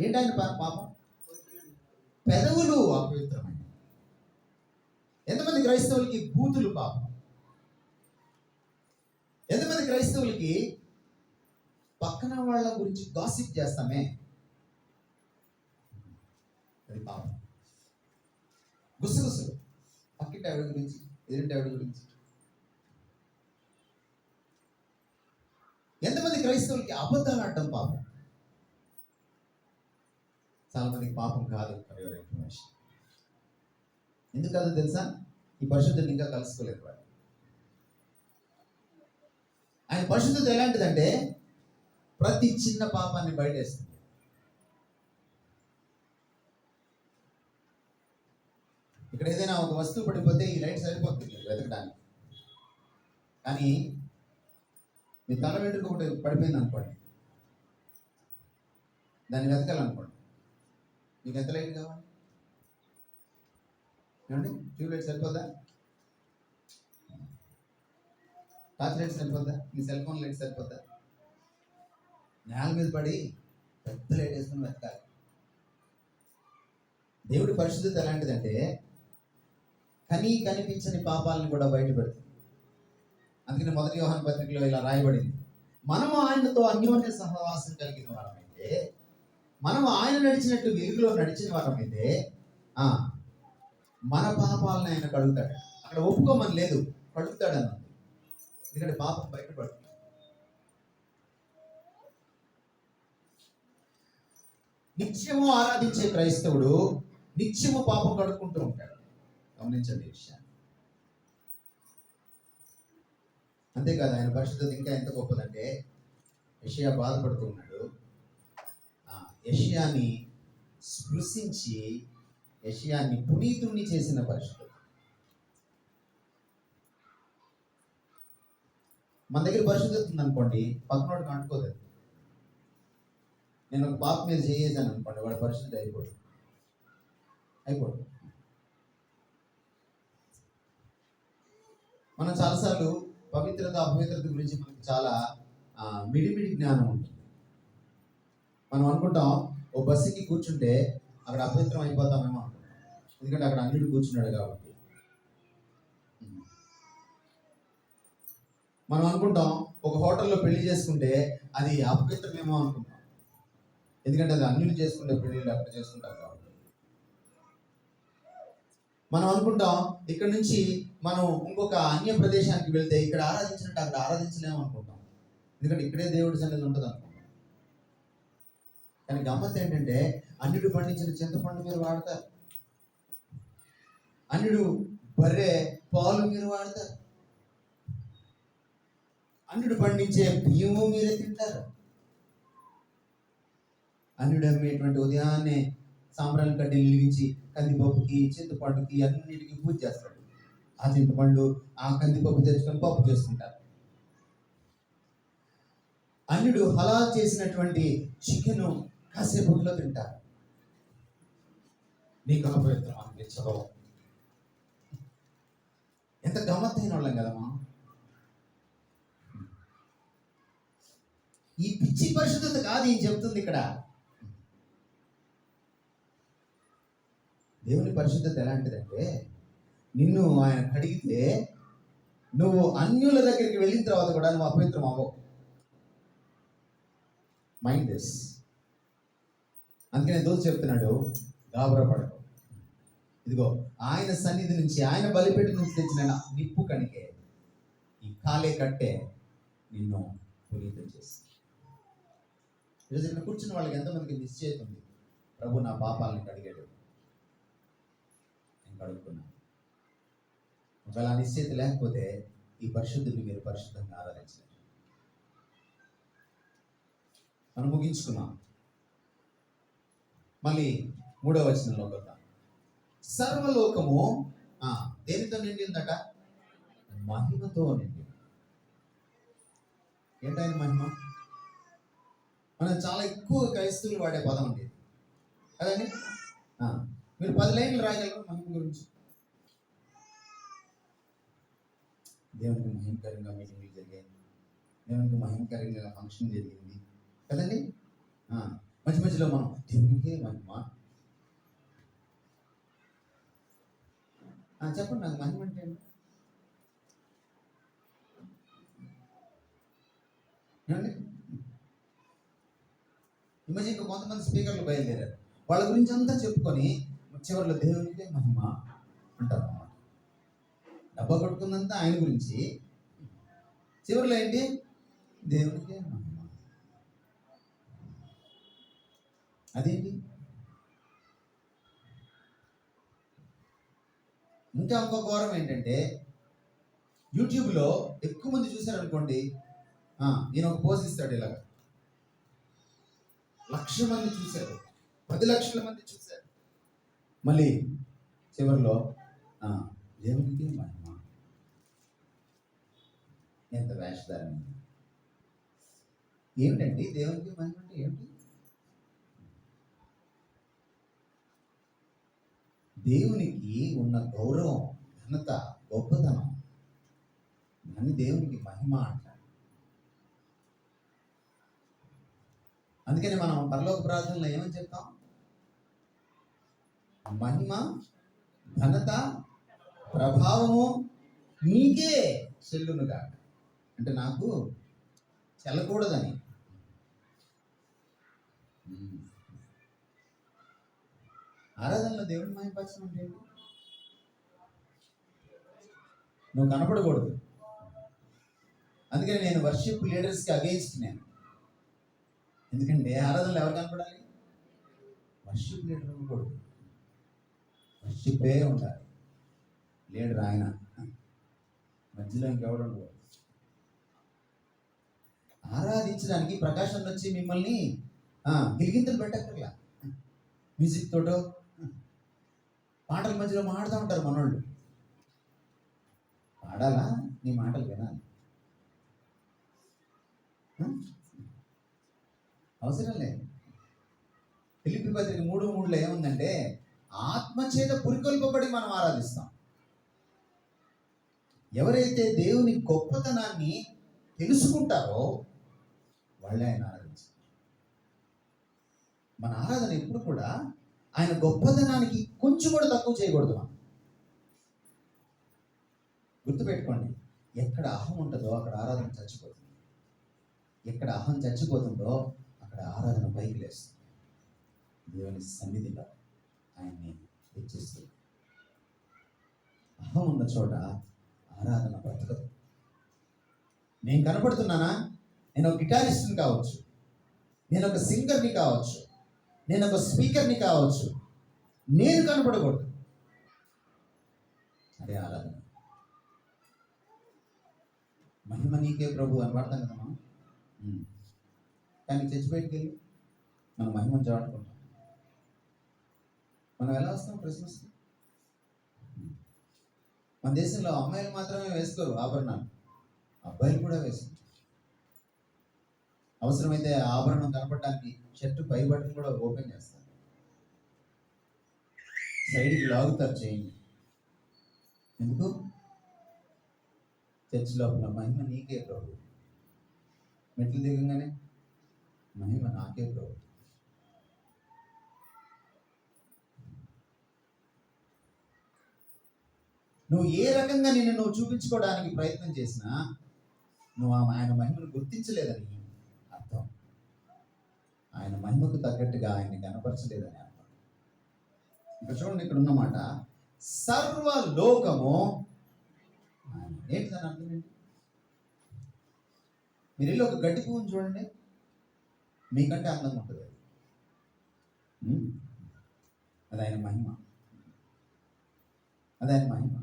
ఏంటి? ఆయన పాపం పెదవులు అపవిత్రమైన. ఎంతమంది క్రైస్తవులకి బూతులు పాపం? ఎంతమంది క్రైస్తవులకి పక్కన వాళ్ళ గురించి గాసిప్ చేస్తామే, అది పాపం. గుసగుసలు పక్కింటి ఆవిడ గురించి, ఎదురింటి ఆవిడ గురించి. ఎంతమంది క్రైస్తవులకి అబద్ధాలు ఆడటం పాపం? చాలా మందికి పాపం కాదు ఇన్ఫర్మేషన్. ఎందుకు కాదో తెలుసా? ఈ పరిశుద్ధుని ఇంకా కలుసుకోలేదు వాడు. ఆయన పరిశుద్ధత ఎలాంటిదంటే, ప్రతి చిన్న పాపాన్ని బయటేస్తుంది. ఇక్కడ ఏదైనా ఒక వస్తువు పడిపోతే ఈ లైట్ సరిపోతుంది వెతకడానికి. కానీ మీ తల వెంట్రుక ఒకటి పడిపోయింది అనుకోండి, దాన్ని వెతకాలనుకోండి, మీకు ఎంత లైట్ కావాలి? ఏమండి, ట్యూబ్ లైట్ సరిపోద్దా? టార్చ్ లైట్ సరిపోద్దా? మీ సెల్ ఫోన్ లైట్ సరిపోద్దా? నేల మీద పడి పెద్ద లైట్ వేసుకుని వెతకాలి. దేవుడి పరిశుద్ధత ఎలాంటిదంటే కనిపించని పాపాలను కూడా బయట పెడుతుంది. అందుకని 1 యోహాను పత్రికలో ఇలా రాయబడింది, మనము ఆయనతో అన్యోన్య సహవాసం కలిగిన వారమైతే, మనము ఆయన నడిచినట్టు వెలుగులో నడిచిన వారమైతే మన పాపాలను ఆయన కడుగుతాడు. అక్కడ ఒప్పుకోమని లేదు, కడుగుతాడు అన్నది. ఎందుకంటే పాపం బయటపడుతుంది. నిత్యము ఆరాధించే క్రైస్తవుడు నిత్యము పాపం కడుక్కుంటూ ఉంటాడు. గమనించండి ఈ విషయాన్ని. అంతేకాదు, ఆయన పరిశుద్ధత ఇంకా ఎంత గొప్పదంటే, యెషయా బాధపడుతూ ఉన్నాడు. యెషయాని స్పృశించి యెషయాని పునీతుణ్ణి చేసిన పరిశుద్ధత. మన దగ్గర పరిశుద్ధత ఉందనుకోండి, పక్కనోడికి అంటుకోదు. నేను ఒక పాప మీద చేసాను అనుకోండి, వాడు పరిశుద్ధత అయిపోడు. మనం చాలాసార్లు పవిత్రత అపవిత్రత గురించి మనకి చాలా మిడిమిడి జ్ఞానం ఉంటుంది. మనం అనుకుంటాం, ఓ బస్సుకి కూర్చుంటే అక్కడ అపవిత్రం అయిపోతామేమో అనుకుంటాం, ఎందుకంటే అక్కడ అన్నిటి కూర్చున్నాడు కాబట్టి. మనం అనుకుంటాం, ఒక హోటల్లో పెళ్లి చేసుకుంటే అది అపవిత్రమేమో అనుకుంటాం, ఎందుకంటే అది అన్యులు చేసుకుంటే పెళ్ళిళ్ళు అక్కడ చేసుకుంటారు కాబట్టి. మనం అనుకుంటాం, ఇక్కడ నుంచి మనం ఇంకొక అన్య ప్రదేశానికి వెళ్తే ఇక్కడ ఆరాధించినట్టు అక్కడ ఆరాధించలేము అనుకుంటాం, ఎందుకంటే ఇక్కడే దేవుడి సన్నిధి ఉంటుంది అనుకుంటాం. కానీ గమ్మత్ ఏంటంటే, అన్యుడు పండించిన చింతపండు మీరు వాడతారు, అన్యుడు బర్రె పాలు మీరు వాడతారు, అన్యుడు పండించే బియ్యము మీరే తింటారు. అన్యుడు అమ్మేటువంటి ఉదయాన్నే సాంబ్రాణి కడ్డీలు వెలిగించి కందిపప్పుకి చింతపండుకి అన్నిటికీ పూజ చేస్తాడు. ఆ చింతపండు ఆ కందిపప్పు తెచ్చుకొని పప్పు చేసుకుంటారు. అన్యుడు హలాల్ చేసినటువంటి చికెన్ కాసేపట్లో తింటారు. నీకు అపవిత్రం అనిపించదు. ఎంత గమ్మత్తైన వాళ్ళం కదమ్మా. ఈ పిచ్చి పరిశుద్ధత కాదు ఏం చెప్తుంది ఇక్కడ. దేవుని పరిశుద్ధత ఎలాంటిదంటే, నిన్ను ఆయన అడిగితే నువ్వు అన్యుల దగ్గరికి వెళ్ళిన తర్వాత కూడా నువ్వు అపవిత్రం అవ్వవు. Mind this. అందుకనే దోష చెప్తున్నాడు, గాబరపడకు. ఇదిగో ఆయన సన్నిధి నుంచి, ఆయన బలిపీఠం నుంచి తెచ్చిన నిప్పు కణికే, ఈ కాలే కట్టే నిన్ను పునీతం చేస్తుంది. ఈరోజు ఇక్కడ కూర్చున్న వాళ్ళకి ఎంతమందికి నిశ్చయిత ఉంది, ప్రభు నా పాపాలను కడిగాడు, నేను కడుక్కున్నాను. ఒకవేళ నిశ్చయిత లేకపోతే ఈ పరిశుద్ధుని మీరు పరిశుద్ధంగా ఆరాధించలేరు. మనం ముగించుకున్నాం. మళ్ళీ 3వ వచనంలో వద్దాం. సర్వలోకము దేనితో నిండి ఉందట? మహిమతో నిండి. ఏంటైన మహిమ? మనం చాలా ఎక్కువ క్రైస్తవులు వాడే పదం అండి కదండి. మీరు 10 లైన్లు రాయగలరు మహిమ గురించి. దేవునికి మహిమకరంగా మీటింగ్లు జరిగాయి, దేవునికి మహిమకరంగా ఫంక్షన్ జరిగింది కదండి. మధ్య మధ్యలో మనం దేవునికే మహిమ. చెప్పండి, నాకు మహిమ అంటే ఏమండి? ఈ మధ్య ఇంకా కొంతమంది స్పీకర్లు బయలుదేరారు, వాళ్ళ గురించి అంతా చెప్పుకొని చివరిలో దేవునికే మహిమ అంటారు అన్నమాట. డబ్బా కొట్టుకుందంతా ఆయన గురించి, చివరిలో ఏంటి? దేవునికే మహిమ. అదేంటి? ఇంకా ఇంకో ఘోరం ఏంటంటే, యూట్యూబ్లో ఎక్కువ మంది చూశారనుకోండి, ఈయన ఒక పోజ్ ఇస్తాడు ఇలాగ, 1,00,000 మంది చూశారు, 10 లక్షల మంది చూశారు. మళ్ళీ చివరిలో దేవునికి మహిమ. ఎంత వేషధారణ! ఏమిటండి దేవునికి మహిమ అంటే ఏమిటి? దేవునికి ఉన్న గౌరవం, ఘనత, గొప్పతనం, దాన్ని దేవునికి మహిమ అంటారు. అందుకని మనం పరలోక ప్రార్థనలో ఏమని చెప్తాం? మహిమ, ఘనత, ప్రభావము నీకే చెల్లునుగా. అంటే నాకు చెల్లకూడదని. ఆరాధనలో దేవుని మహిమపరచడం అంటే నువ్వు కనపడకూడదు. అందుకని నేను వర్షిప్ లీడర్స్కి అగెయిన్స్ట్ నేను. ఎందుకంటే ఆరాధనలో ఎవరు కనపడాలి? వర్షిప్ లీడర్ ఉండకూడదు, వర్షిప్పే ఉండాలి. లీడర్ ఆయన, మధ్యలో ఇంకెవడు ఉండకూడదు. ఆరాధించడానికి ప్రకాశం వచ్చి మిమ్మల్ని గిలిగింతలు పెట్టక్కర్లా. మ్యూజిక్ తోటో పాటల మధ్యలో మాడుతూ ఉంటారు మనోళ్ళు. పాడాలా? నీ మాటలు వినాలి. అవసరం లేదు. ఫిలిప్పీ పత్రిక 3:3 ఏముందంటే, ఆత్మచేత పురికొల్పబడి మనం ఆరాధిస్తాం. ఎవరైతే దేవుని గొప్పతనాన్ని తెలుసుకుంటారో వాళ్ళే ఆయన ఆరాధించారు. మన ఆరాధన ఎప్పుడు కూడా ఆయన గొప్పతనానికి కొంచెం కూడా తక్కువ చేయకూడదు. మనం గుర్తుపెట్టుకోండి, ఎక్కడ అహం ఉంటుందో అక్కడ ఆరాధన చచ్చిపోతుంది. ఎక్కడ అహం చచ్చిపోతుందో అక్కడ ఆరాధన పైకి లేస్తుంది. దేవుని సన్నిధిలో ఆయన్ని హెచ్చిస్తుంది. అహం ఉన్న చోట ఆరాధన బ్రతకదు. నేను కనపడుతున్నానా? నేను ఒక గిటారిస్ట్ని కావచ్చు, నేను ఒక సింగర్ని కావచ్చు, నేను ఒక స్పీకర్ని కావచ్చు, నేను కనపడకూడదు. అదే ఆరాధన. మహిమ నీకే ప్రభు అని పడతాం కదా మనం. కానీ చర్చి బయటికి వెళ్ళి మన మహిమను చాటుకుంటాం. మనం ఎలా వస్తాం క్రిస్మస్కి? మన దేశంలో అమ్మాయిలు మాత్రమే వేసుకోరు ఆభరణాలు, అబ్బాయిలు కూడా వేసుకుంటారు. అవసరమైతే ఆభరణం కనపడడానికి షర్టు పై బటన్ కూడా ఓపెన్ చేస్తారు, సైడ్కి లాగుతారు చేయండి. ఎందుకు? చర్చి లోపల మహిమ నీకే ప్రభు. మెట్లు దిగంగానే మహిమ నాకే ప్రభు. నువ్వు ఏ రకంగా నువ్వు చూపించుకోవడానికి ప్రయత్నం చేసినా నువ్వు ఆయన మహిమను గుర్తించలేదని అర్థం. ఆయన మహిమకు తగ్గట్టుగా ఆయన్ని కనపరచలేదని అర్థం. ఇంకా చూడండి, ఇక్కడ ఉన్నమాట సర్వలోకము. ఏంటి దాని అర్థం ఏంటి? మీరు వెళ్ళి ఒక గడ్డి పువ్వుని చూడండి, మీకంటే అందంగా ఉంటుంది. అది ఆయన మహిమ, అది ఆయన మహిమ.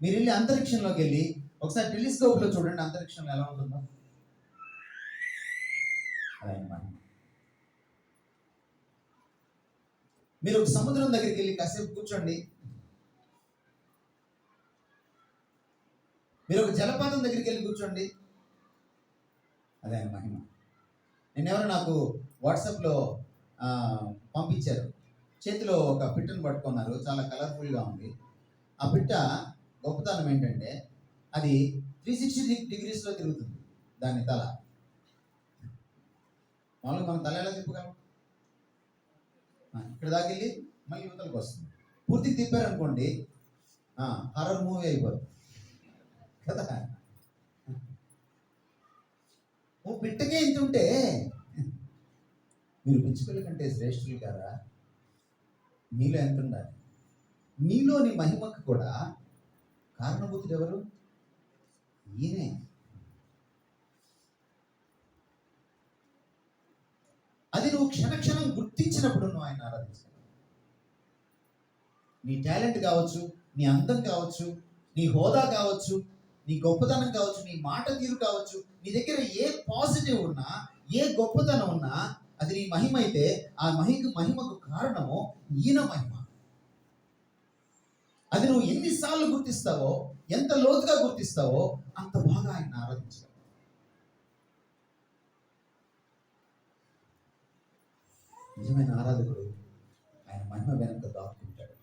మీరు వెళ్ళి అంతరిక్షంలోకి వెళ్ళి ఒకసారి టెలిస్కోప్లో చూడండి, అంతరిక్షంలో ఎలా ఉంటుందో. అది ఆయన మహిమ. మీరు ఒక సముద్రం దగ్గరికి వెళ్ళి కాసేపు కూర్చోండి, మీరు ఒక జలపాతం దగ్గరికి వెళ్ళి కూర్చోండి, అది ఆయన మహిమ. నేనెవరు నాకు వాట్సాప్లో పంపించారు, చేతిలో ఒక పిట్టను పట్టుకున్నారు, చాలా కలర్ఫుల్గా ఉంది. ఆ పిట్ట గొప్పతనం ఏంటంటే అది 360 డిగ్రీస్లో తిరుగుతుంది. దాని తల మామూలుగా మనం తల ఎలా తిప్పగలం? ఇక్కడ దాకా వెళ్ళి మళ్ళీ యువతలకు వస్తుంది. పూర్తిగా తిప్పారనుకోండి హారర్ మూవీ అయిపోతుంది కదా. ఓ పిట్టకే ఇంత ఉంటే మీరు పిచ్చుకల కంటే శ్రేష్ఠులు కదా. మీలో ఎంత ఉండాలి? మీలోని మహిమకు కూడా కారణభూతుడు ఎవరు? ఈయనే. అది నువ్వు క్షణక్షణం గుర్తించినప్పుడు నువ్వు ఆయన ఆరాధించాలి. నీ టాలెంట్ కావచ్చు, నీ అందం కావచ్చు, నీ హోదా కావచ్చు, నీ గొప్పతనం కావచ్చు, నీ మాట తీరు కావచ్చు, నీ దగ్గర ఏ పాజిటివ్ ఉన్నా ఏ గొప్పతనం ఉన్నా అది నీ మహిమ అయితే ఆ మహిమకు కారణము ఈయన మహిమ. అది నువ్వు ఎన్నిసార్లు గుర్తిస్తావో, ఎంత లోతుగా గుర్తిస్తావో అంత బాగా ఆయన ఆరాధించగలవు. నిజమైన ఆరాధకుడు ఆయన మహిమ వెనక దాక్కుంటాడు.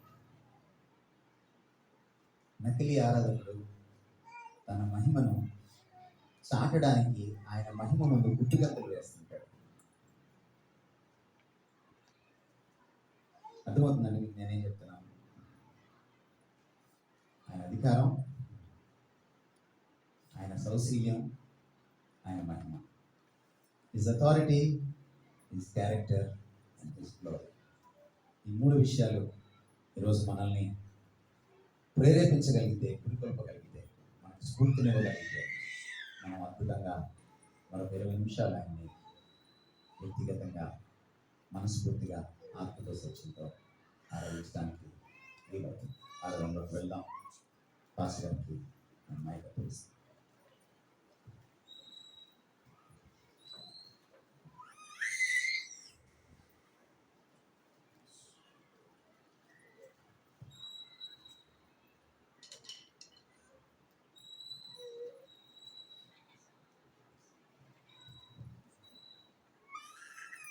నకిలీ ఆరాధకుడు తన మహిమను చాటడానికి ఆయన మహిమ ముందు గుట్టుగంతలు వేస్తుంటాడు. అర్థమవుతుందండి మీకు నేనేం చెప్తున్నాను? ఆయన అధికారం, ఆయన సౌశీల్యం, ఆయన మహిమ, his authority, his character and his glory. ఈ మూడు విషయాలు ఈరోజు మనల్ని ప్రేరేపించగలిగితే, పురికొల్పగలిగితే, మనకు స్ఫూర్తినివ్వగలిగితే మనం అద్భుతంగా మరొక 20 నిమిషాలు ఆయన్ని వ్యక్తిగతంగా మనస్ఫూర్తిగా ఆత్మతో సత్యంతో ఆరాధించడానికి వీలవుతుంది. ఆరాధనలోకి వెళ్దాం. పాస్టర్ గారికి మైక్ అప్పగిస్తాను.